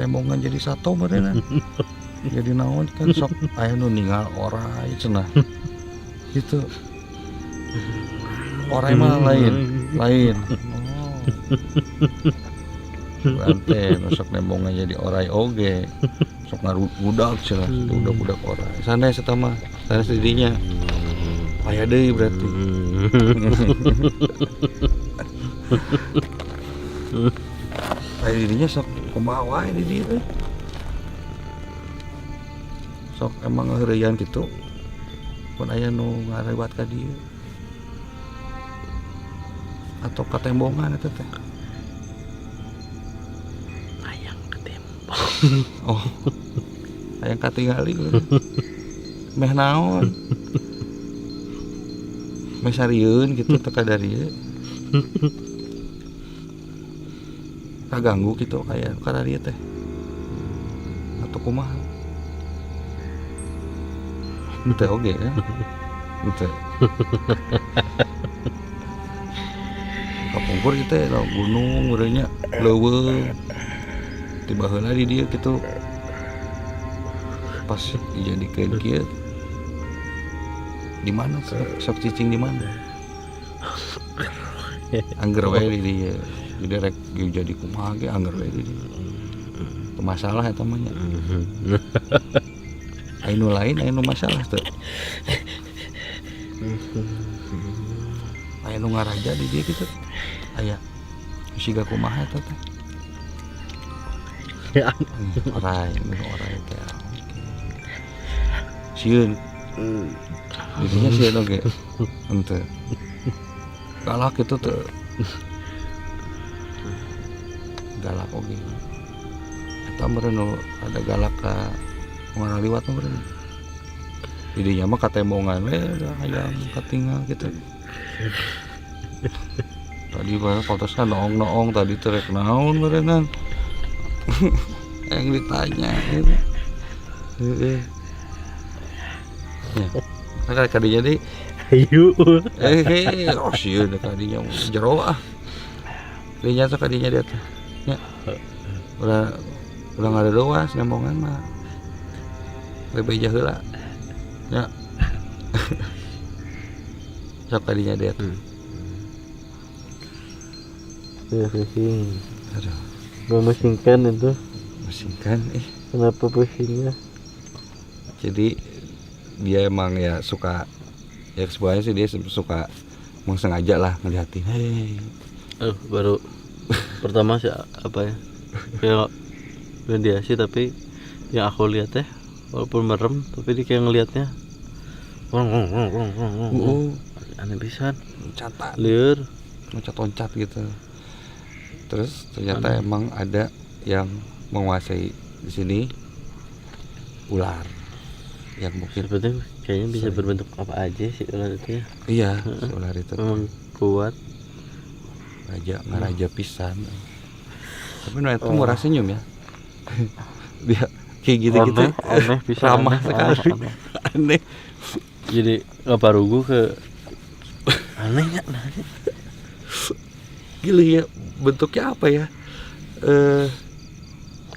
nembongan jadi satu beneran. Jadi naon kan sok aya nu ningal orai cenah. Gitu. Orai mah lain. Ante nu sok nembongan jadi orai oge. Sok ngarudak cenah, udah orai. Sanes eta mah, sanes didinya. Aya deui berarti. Aya didinya sok kumaha wae di dieu teh. Sok emang ngeureuyaan gitu. Pun aya nu ngarewat ka dieu. Atau katembongan eta teh. Ayang ketembong. Oh. Hayang katingali. Meh naon? Meh sarieun gitu teka dari ieu. Kaganggu gitu kayak ka dari teh. Atau kumaha? Teh oge ya. Teh. Kapungkur itu ya gunung urangnya leuweung. Tiba heula di dieu kitu. Pas dijadikeun kieu. Di mana sok cicing di mana? Angger wae di dieu. Jadi rek jadi kumaha ge angger wae di dieu. Teu masalah eta mah nya. Anu lain anu masalah tuh. Anu ngaraja di dia gitu. Aya siga kumaha eta teh. Ya. Orai teh. Sieun. Didinya sieun oge. Henteu. Galak itu tuh. Galak oge. Eta meureun ada galak ka mana liwat mah berarti. Didinya mah katembongan we hayang katinggal gitu. Tadi bae pantesan noong tadi teh rek naon berenang. Yang ditanya gitu. Heeh. Ya. Kan kadinya deui. Ayo. Oh sieun kadinya jero ah. Dinya teh kadinya dia teh. Nya. Udah enggak ada doas nembongan mah. Bebeja heula. Ya. Sok kadinya dia tuh. Ya pusing. Aduh, Memusingkan itu. pusingkan Kenapa pusingnya? Jadi dia emang ya suka ya sebenarnya sih dia suka sengaja lah ngeliatin. Hei. Baru pertama sih apa ya? Kayak radiasi, tapi yang aku lihat teh walaupun merem tapi dia kayak ngelihatnya aneh pisan, Loncatan, liur. loncat-loncat gitu. Terus ternyata emang ada yang menguasai di sini ular yang mungkin Sebetulnya kayaknya bisa berbentuk apa aja sih ular itu ya. iya si ular itu Memang kuat. raja pisan. Tapi nah itu murah senyum ya. Dia kayak gitu-gitu Aneh bisa ramah sekali. Aneh. Jadi ngaparugu ke aneh nggak? Gila ya, bentuknya apa ya?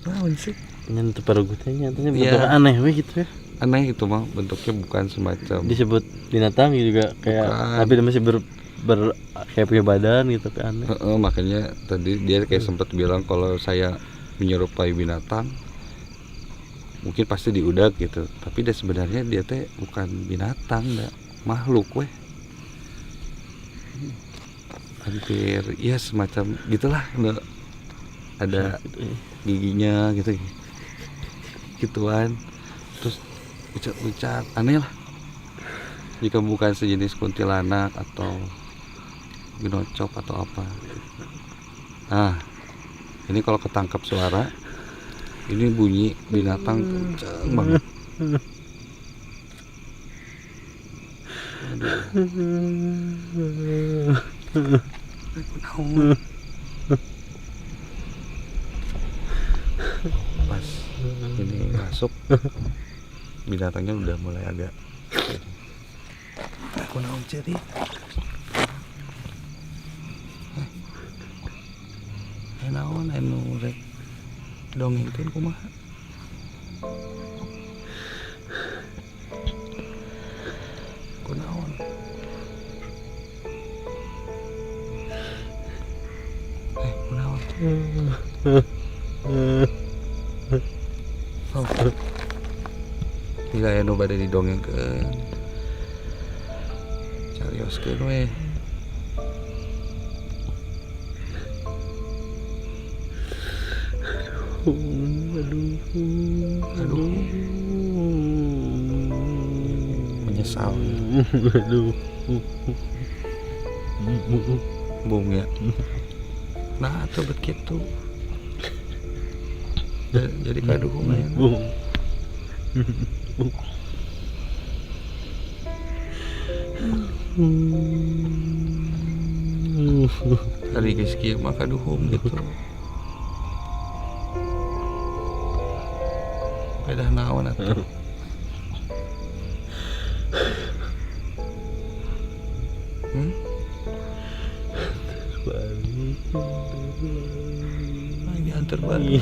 Naon sih? Nyentuh parugu teh nyatanya Iya. bentuk aneh we gitu ya. Aneh itu mah, bentuknya bukan semacam Disebut binatang juga kayak Bukan. tapi dia masih kayak punya badan gitu, tapi aneh. makanya tadi dia kayak sempat bilang kalau saya menyerupai binatang mungkin pasti diudak gitu, tapi dia sebenarnya dia teh bukan binatang, dah makhluk weh. Hampir ya semacam gitulah, ada giginya gitu gituan, terus ucat-ucat aneh lah. Jika bukan sejenis kuntilanak atau binocop atau apa. Nah, ini kalau ketangkap suara, ini bunyi binatang kenceng banget. Aduh. Pas ini masuk, binatangnya udah mulai agak aku naon jadi naon anu rek dongengkeun kumaha kunaon kunaon oh tidak anu bade didongengkeun carioskeun we. Aduh. Menyesal. Aduh. Bung ya. Nah, atuh begitu. Jadi kaduh ya. Kali geus kieu mah kaduhum gitu. Beda naon atuh. Lagi antar balik.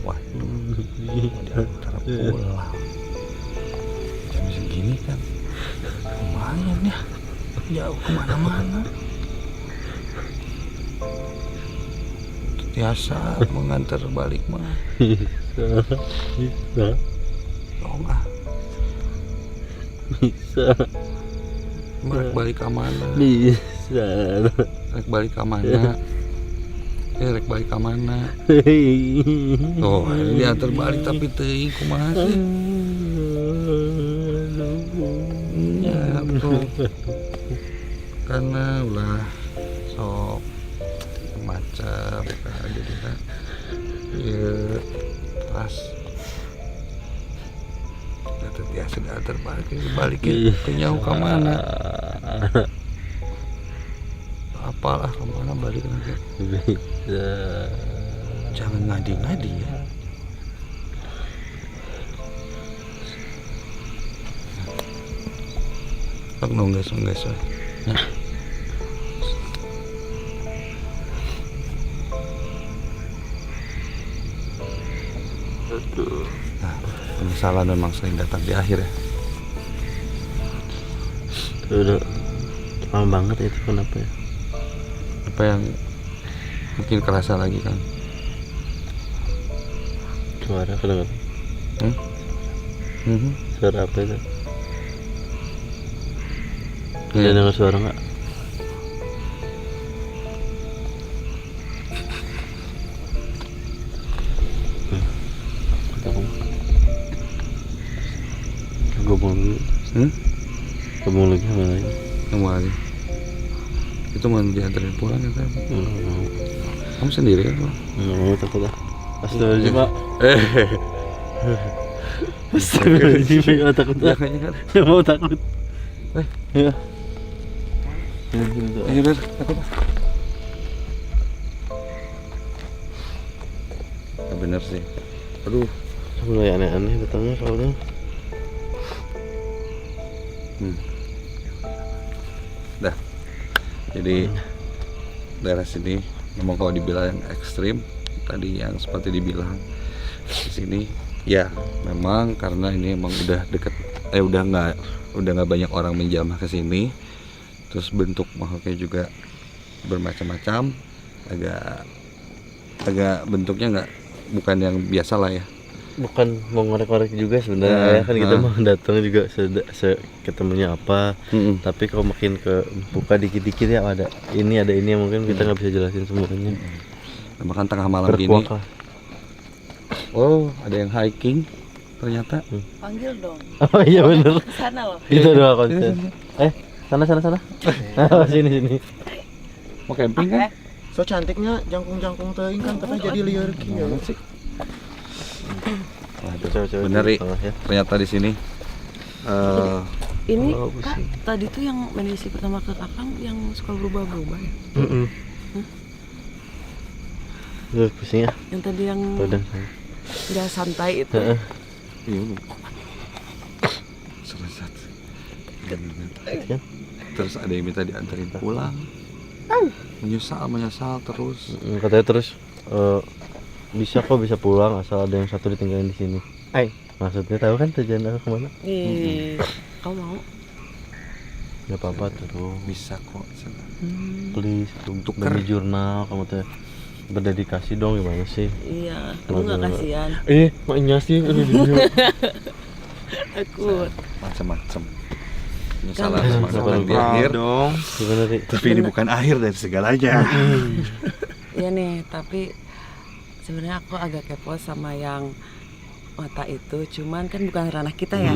Waduh, mau diantar pulang. Jam segini kan lumayan ya, jauh kemana-mana. Biasa mengantar balik mah. Bisa. Oh ah, Bisa. balik balik ke mana? Bisa. Rek balik ke mana? Rek balik ke mana? Oh, ini diantar balik tapi teuing kumaha sih? Ya, betul. Karena ulah sok macam kan jadi kan. Ya, pas. Kata biasa diantar balik ke jauh ke mana? Apalah kemana balik nanti. Bisa. Jangan ngadi-ngadi ya. Pak nunggas lah. Nah. Nah, penyesalan memang sering datang di akhir ya. Udah lama banget itu, kenapa ya? Apa yang mungkin kerasa lagi kan? Suara kedengeran. Suara apa itu? Ada dengar suara nggak? lagi. Kamu lagi sama lagi. Kamu lagi. Itu mau diantarin pulang ya kan? Kamu sendiri kan? Nggak mau takut lah. Astagfirullahaladzim Pak. Astagfirullahaladzim Pak, takut lah. Nggak mau takut. Ya. Ayo Rer, takut. Bener sih. Aduh, mulai aneh-aneh datangnya soalnya. Dah. Jadi daerah sini memang kalau dibilang ekstrim, tadi yang seperti dibilang di sini, ya memang karena ini emang udah deket, udah nggak banyak orang menjamah ke sini. Terus bentuk makhluknya juga bermacam-macam, agak bentuknya bukan yang biasa lah ya. Bukan mau ngorek-ngorek juga sebenarnya, kan kita mau datang juga ketemunya apa. Tapi kalau makin ke buka dikit-dikit ya ada ini yang mungkin kita nggak bisa jelasin semuanya. Makan tengah malam gini. Oh, ada yang hiking ternyata. Panggil dong. Oh iya bener. Sana loh. Itu doa konsen. Sana. Sini. Mau camping kan? So cantiknya jangkung-jangkung teuing kan tapi jadi liar kieu. Bener Ri, ternyata di sini. Ini Kak, tadi tuh yang meditasi pertama ke Kakang yang suka berubah-berubah ya? Lu pusing ya? Yang tadi yang udah santai itu. Iya. Seresat. Terus ada yang minta diantarin pulang. Menyesal terus. Katanya terus bisa pulang asal ada yang satu ditinggalin di sini. Maksudnya tahu kan tujuan aku kemana? Kau mau? Gak apa-apa tuh. Bisa kok. Please, untuk demi jurnal kamu tuh berdedikasi dong, gimana sih? Iya, kamu nggak kasihan? Maknya sih. Takut. Macam-macam. Penyesalan semangat di akhir dong. Gimana sih? Tapi ini bukan akhir dari segalanya. Iya nih, tapi sebenarnya aku agak kepo sama yang mata itu, cuman kan bukan ranah kita ya.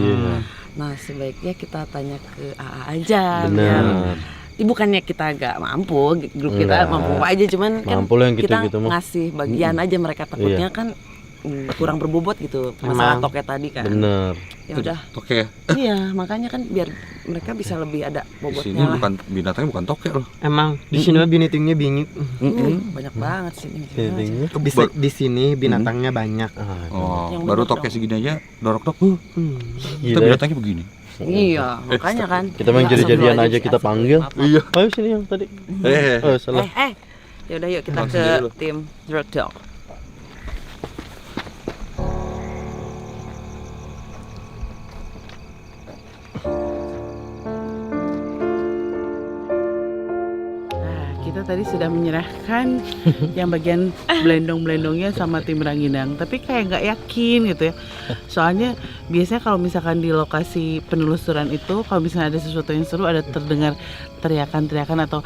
Nah, sebaiknya kita tanya ke AA aja. Benar. Bukannya kita agak mampu, grup kita mampu aja, cuman kan kita ngasih bagian aja, mereka takutnya kan kurang berbobot gitu masalah toke tadi kan. Bener. Ya udah. Toke ya? Iya, makanya kan biar mereka bisa lebih ada bobotnya. Di sini bukan binatangnya bukan toke loh. Emang di sini binitingnya bingit. Banyak banget sih ini. Di sini binatangnya banyak. Oh, baru toke segini aja dorok-dok. Kita binatangnya begini. Iya, makanya kan. Kita main jadi-jadian aja, kita panggil. Iya. Ayo sini yang tadi. Salah. Ya udah yuk kita ke tim Rock Dog. Kita tadi sudah menyerahkan yang bagian blendong-blendongnya sama tim Ranginang, tapi kayak nggak yakin gitu ya. Soalnya biasanya kalau misalkan di lokasi penelusuran itu, kalau misalnya ada sesuatu yang seru, ada terdengar teriakan-teriakan atau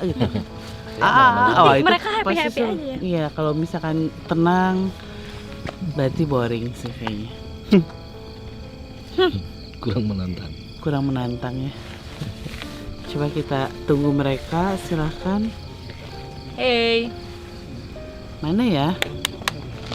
gitu. Itu mereka pasti happy-happy seru. aja ya? Iya, kalau misalkan tenang berarti boring sih kayaknya. Kurang menantang ya. Coba kita tunggu mereka, silahkan. Hey. Mana ya?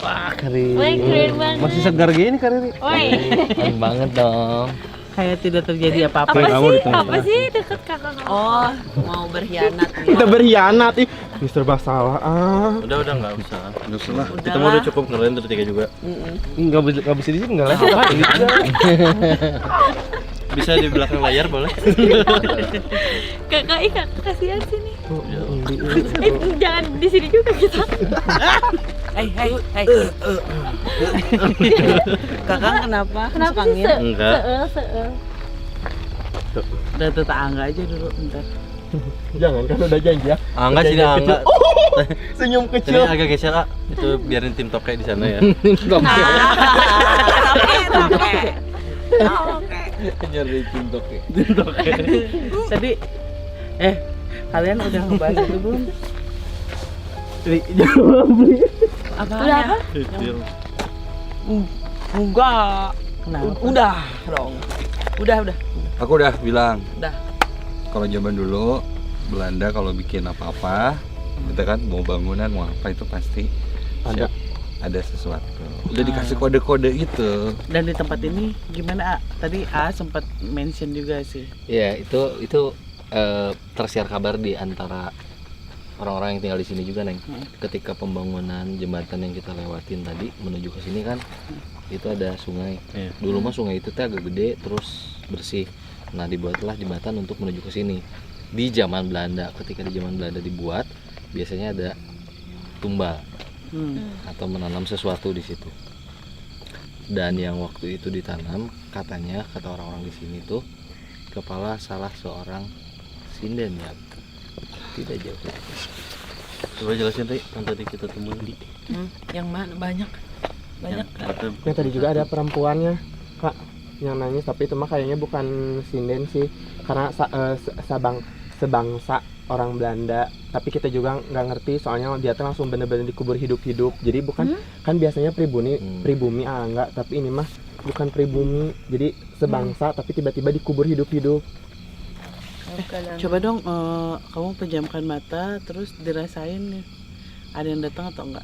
Wah, keren. Wih, keren banget. Masih segar gini Kariri. Woi. Keren banget dong. Kayak tidak terjadi apa-apa. Apa sih deket kakak kamu? Oh, mau berkhianat nih. Kita berkhianat Mister Basalah. Udah enggak usah. Enggak usah. Kita mau udah cukup keren bertiga juga. Enggak bisa di sini enggak lah. Bisa di belakang layar boleh? Kakak kasihan sini. Jangan di sini juga kita. Hey. Kakak kenapa? Kenapa Masuk sih angin? Enggak. Seel. Udah tetangga aja dulu bentar. Jangan kan udah janji ya. Enggak sih, enggak. Senyum Sini kecil. agak geser, Kak. Itu biarin tim toke di sana ya. Oke. Nyari tim toke. Tadi kalian udah ngebahas itu belum? Apa? Udah apa? Kecil. Enggak. Kenapa? Udah dong. Udah. Aku udah bilang. Udah. Kalau zaman dulu Belanda kalau bikin apa-apa, kita kan mau bangunan mau apa itu pasti Ada. ada sesuatu. Udah dikasih kode-kode gitu. Dan di tempat ini gimana A? Tadi A sempat mention juga sih. Ya itu tersiar kabar di antara orang-orang yang tinggal di sini juga, Neng. Ketika pembangunan jembatan yang kita lewatin tadi menuju ke sini kan, itu ada sungai. Iya. Dulu mah sungai itu teh agak gede terus bersih. Nah, dibuatlah jembatan untuk menuju ke sini. Di zaman Belanda, ketika di zaman Belanda dibuat, biasanya ada tumbal atau menanam sesuatu di situ. Dan yang waktu itu ditanam, katanya kata orang-orang di sini tuh kepala salah seorang sinden ya. Tidak jauh. Coba jelasin tadi yang tadi kita temuin di. Yang mana banyak. Yang tadi juga ada perempuannya, Kak, yang nangis, tapi itu mah kayaknya bukan sinden sih, karena sebangsa orang Belanda, tapi kita juga nggak ngerti soalnya dia tuh langsung bener-bener dikubur hidup-hidup. Jadi bukan kan biasanya pribumi enggak, tapi ini mah bukan pribumi, jadi sebangsa tapi tiba-tiba dikubur hidup-hidup. Coba dong kamu pejamkan mata terus dirasain nih. Ada yang datang atau enggak?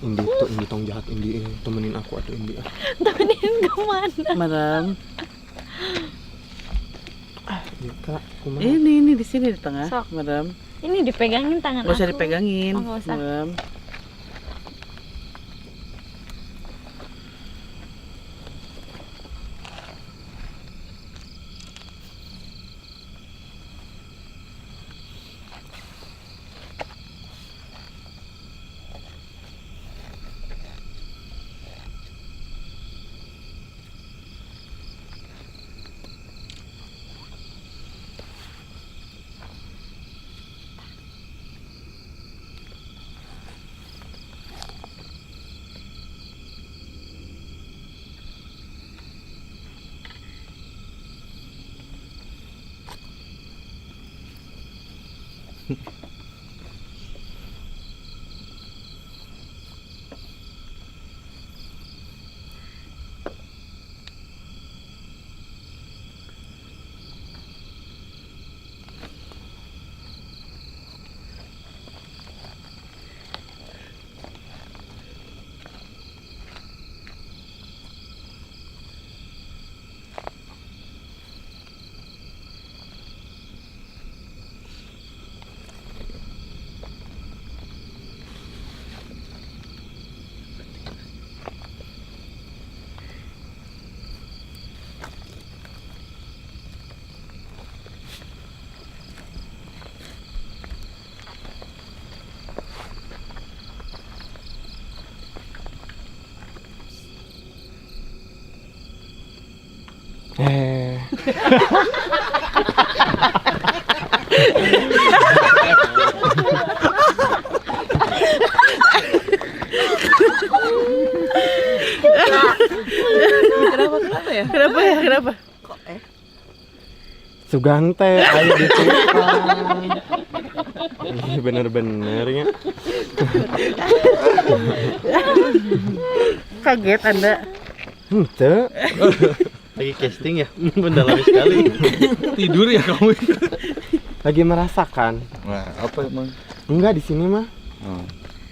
Indi tong jahat, Indi temenin aku atau Indi. Temenin kemana? Madam, Kak, kumaha? ini di sini di tengah, Sok. Madam. Ini dipegangin tangan Gak usah aku. dipegangin, Oh, nggak usah. Madam. Kenapa? Sugante ayo ditukang. Ih, bener-bener ya. Kaget Anda. Henteu. Lagi casting ya, mendalami sekali. Tidur ya kamu? Lagi merasakan. Nah, apa emang? Enggak di sini mah. Oh.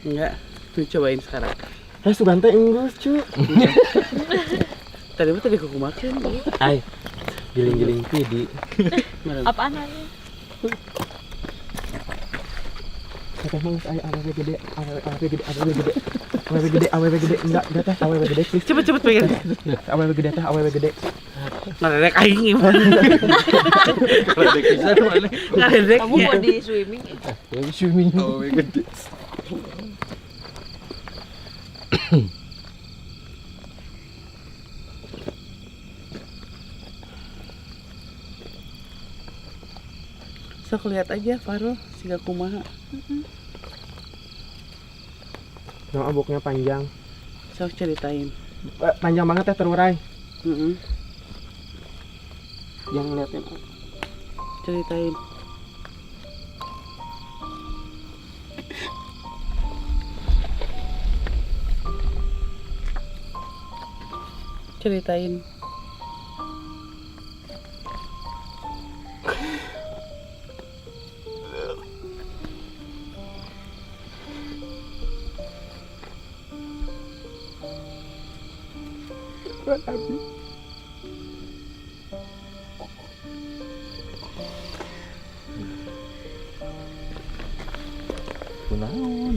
Enggak, tuh cobain sekarang. Sugante enggus, cu. Tadi aku makan. Ay. Giling-giling pidi. Apaan lagi? Teh mangis aya awewe gede, awewe gede, enggak teh awewe gede please. Cepet pegang. Awewe gede teh, awewe gede. Ngeledek aing gimana? Ledek pisan mana? Ngeledek. Kamu mau di swimming? Lagi swimming. Oh, gede. Sok lihat aja Farul, siga kumaha. Yang abuknya panjang. Sok ceritain. Panjang banget teh terurai. Yang ngeliatin. Ceritain. Ceritain. Kunaon?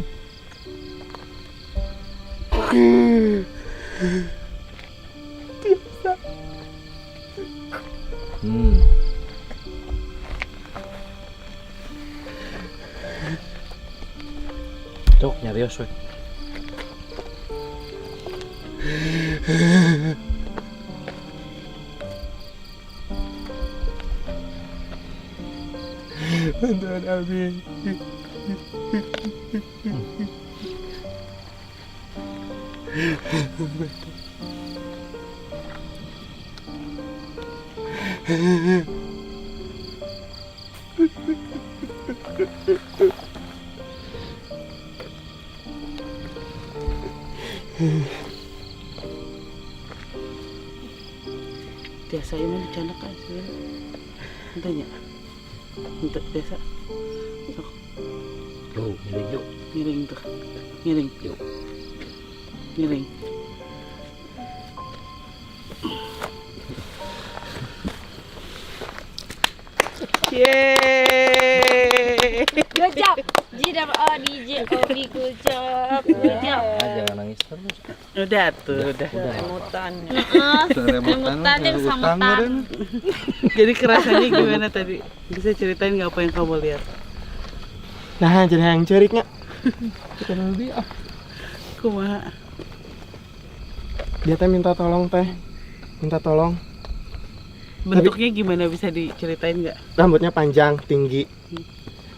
Hmm. Cok, nyarios we. Bantuan Abi. Biasa ini bercanda kan sih. Entahnya. Untuk biasa. Sok, Yo, miring yuk. miring tuh. Miring. Yuk. Miring. Yeay. Good job. Jidam DJ Obi good job. Good job. Jangan nangis terus. Udah tuh, udah. Remotan. Remutan dan samutan. Jadi kerasanya gimana tadi? Bisa ceritain nggak apa yang kamu lihat? Nah, jadi yang ceriknya. Kumaha? Dia teh minta tolong teh. Minta tolong. Bentuknya gimana, bisa diceritain nggak? Rambutnya panjang, tinggi.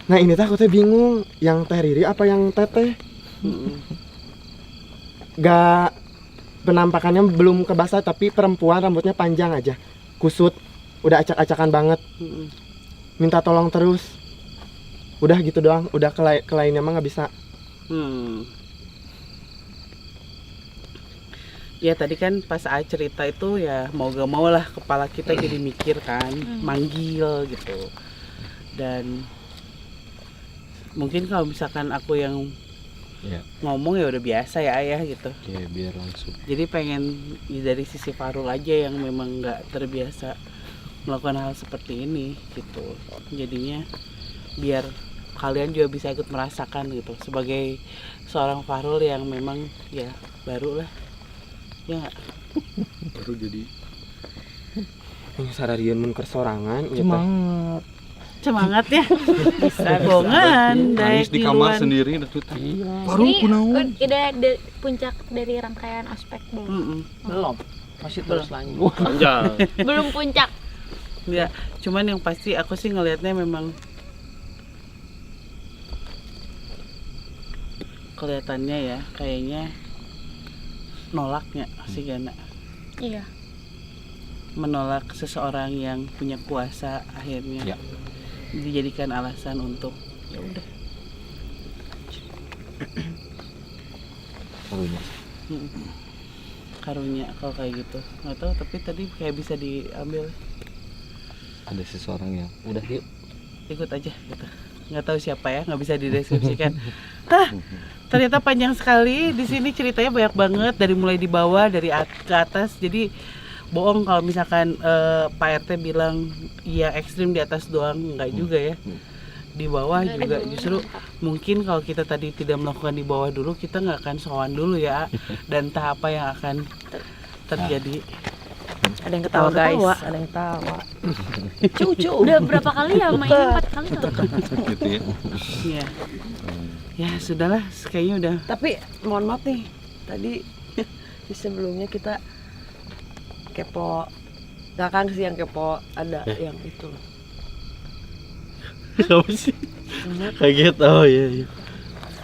Nah, ini teh aku teh bingung, yang teh Riri apa yang teteh? Gak, penampakannya belum kebasa tapi perempuan rambutnya panjang aja. Kusut, udah acak-acakan banget. Minta tolong terus. Udah gitu doang, udah ke lainnya mah nggak bisa. Ya tadi kan pas A cerita itu ya mau gak mau lah kepala kita jadi mikir kan, manggil gitu. Dan mungkin kalau misalkan aku yang Ya. ngomong ya udah biasa ya ayah gitu. Ya, biar langsung. Jadi pengen dari sisi Farul aja yang memang nggak terbiasa melakukan hal seperti ini gitu. Jadinya biar kalian juga bisa ikut merasakan gitu sebagai seorang Farul yang memang ya baru lah. Ya nggak? Baru jadi Yang sararian mun kersorangan Semangat ya. Bisa bongan nangis di kamar sendiri itu teh. Baru Ini kunaon? udah puncak dari rangkaian ospek belum? Belum. Masih terus lanjut. Belum puncak. Ya, cuman yang pasti aku sih ngelihatnya memang kelihatannya ya kayaknya nolaknya si Gana, Iya. menolak seseorang yang punya kuasa akhirnya Ya. dijadikan alasan untuk ya udah. Karunya. Karunya kalau kayak gitu nggak tahu, tapi tadi kayak bisa diambil, Ada seseorang yang udah yuk. ikut aja gitu, nggak tahu siapa ya, nggak bisa dideskripsikan. Ternyata panjang sekali di sini, ceritanya banyak banget dari mulai di bawah dari ke atas. Jadi bohong kalau misalkan Pak RT bilang iya ekstrim di atas doang, nggak juga ya. Di bawah juga justru mungkin kalau kita tadi tidak melakukan di bawah dulu, kita nggak akan sowan dulu ya, dan entah apa yang akan terjadi. Ada yang ketawa guys, Ketawa. ada yang tawa. Udah berapa kali ya mainnya? 4 kali tuh. Gitu ya. Ya, ya sudahlah, kayaknya udah. Tapi mohon maaf nih, tadi di sebelumnya kita kepo. Kakang sih yang kepo, ada yang itu loh. Apa sih? Kaget, oh iya.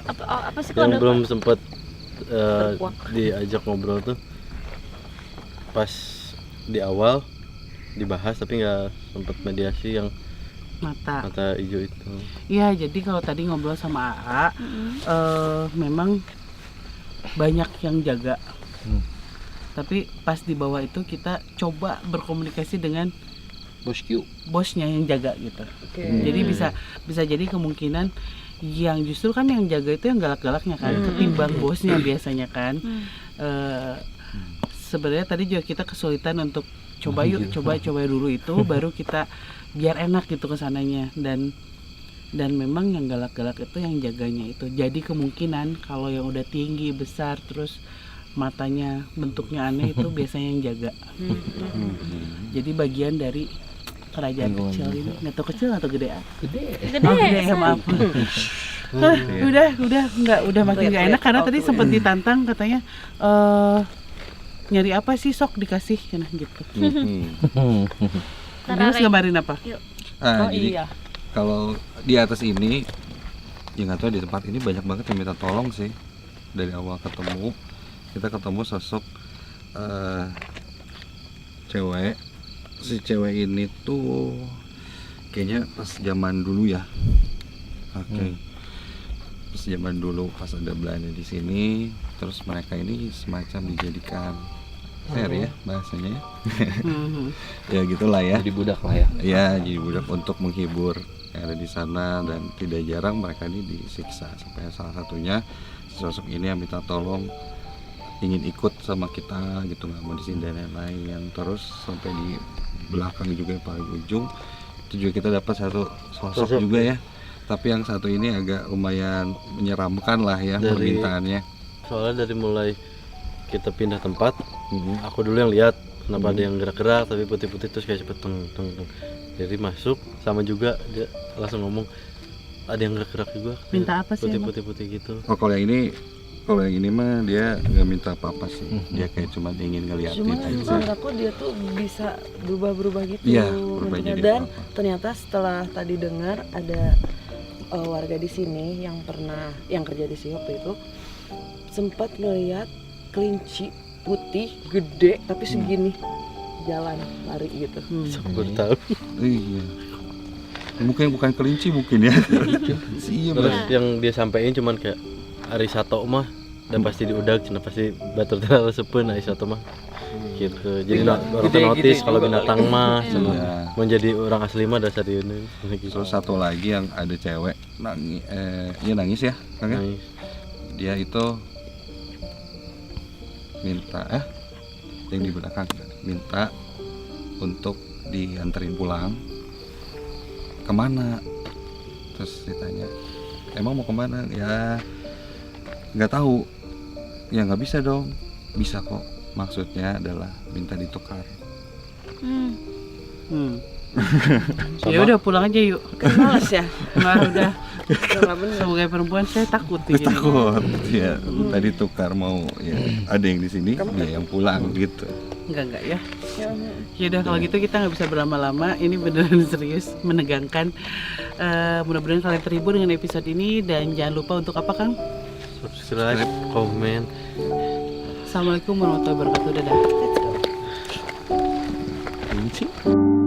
Apa sih Yang kode? belum sempat Terkuak. diajak ngobrol tuh pas di awal dibahas tapi nggak sempat mediasi yang Mata. mata hijau itu. Iya, jadi kalau tadi ngobrol sama AA, memang banyak yang jaga. Tapi pas di bawah itu kita coba berkomunikasi dengan Bosku. bosnya yang jaga gitu. Oke. Jadi bisa jadi kemungkinan yang justru kan yang jaga itu yang galak-galaknya kan, ketimbang bosnya biasanya kan. Sebenarnya tadi juga kita kesulitan untuk coba dulu itu, baru kita biar enak gitu kesananya. Dan memang yang galak-galak itu yang jaganya itu. Jadi kemungkinan kalau yang udah tinggi besar terus matanya bentuknya aneh itu biasanya yang jaga. Jadi bagian dari kerajaan kecil ini. Nggak tahu kecil atau gedean? Gede. Oh, gede ya, maaf. Udah makin nggak enak karena tadi sempat ditantang katanya nyari apa sih sok dikasih nah gitu. Terus gambarin apa? Jadi kalau di atas ini, ya nggak tahu di tempat ini banyak banget yang minta tolong sih. Dari awal kita ketemu sosok cewek. Si cewek ini tuh kayaknya pas zaman dulu ya. Pas zaman dulu pas ada Belanda di sini, terus mereka ini semacam dijadikan ya bahasanya ya. Ya gitulah ya. Jadi budak lah ya. Ya, jadi budak untuk menghibur yang ada di sana, dan tidak jarang mereka ini disiksa. Sampai salah satunya sosok ini yang minta tolong ingin ikut sama kita gitu, nggak mau di sini dan lain-lain. Terus sampai di belakang juga paling ujung itu juga kita dapat satu sosok juga ya. Tapi yang satu ini agak lumayan menyeramkan lah ya permintaannya. Soalnya dari mulai kita pindah tempat, aku dulu yang lihat kenapa ada yang gerak-gerak tapi putih-putih terus kayak cepet teng. Jadi masuk sama juga dia langsung ngomong ada yang gerak-gerak juga. Minta apa sih? Putih-putih gitu. Oh, kalau yang ini mah dia nggak minta apa-apa sih. Dia kayak cuma ingin ngeliatin Cuman aja. menurut aku dia tuh bisa berubah-berubah gitu. Iya, berubah bentuknya. jadi Dan apa. ternyata setelah tadi dengar ada warga di sini yang kerja di sini waktu itu sempat ngeliat kelinci putih gede tapi segini jalan lari gitu. Baru tahu. Iya. Mungkin bukan kelinci mungkin ya. Iya. Terus yang dia sampein cuman kayak Ari Sato mah dan pasti diudag cina pasti batur teh sepeun Ari Sato mah gitu. Jadi orang notice kalau binatang mah menjadi orang asli mah dasar dia gitu. Terus satu lagi yang ada cewek nangis ya, Kang. Nangis. Dia itu minta yang di belakang minta untuk dianterin pulang. Kemana? Terus ditanya, emang mau kemana? Ya nggak tahu. Ya nggak bisa dong. Bisa kok. Maksudnya adalah minta ditukar. Ya udah pulang aja yuk. Kan males ya. Udah. Sebagai perempuan saya takut nih. Takut. Ya minta ditukar, mau ya ada yang di sini dia yang pulang gitu. Enggak ya. Ya udah kalau gitu kita nggak bisa berlama-lama. Ini beneran serius, menegangkan. Mudah-mudahan kalian terhibur dengan episode ini dan jangan lupa untuk apa, Kang? Subscribe, komen. Assalamualaikum warahmatullahi wabarakatuh. Dadah. Ini sih.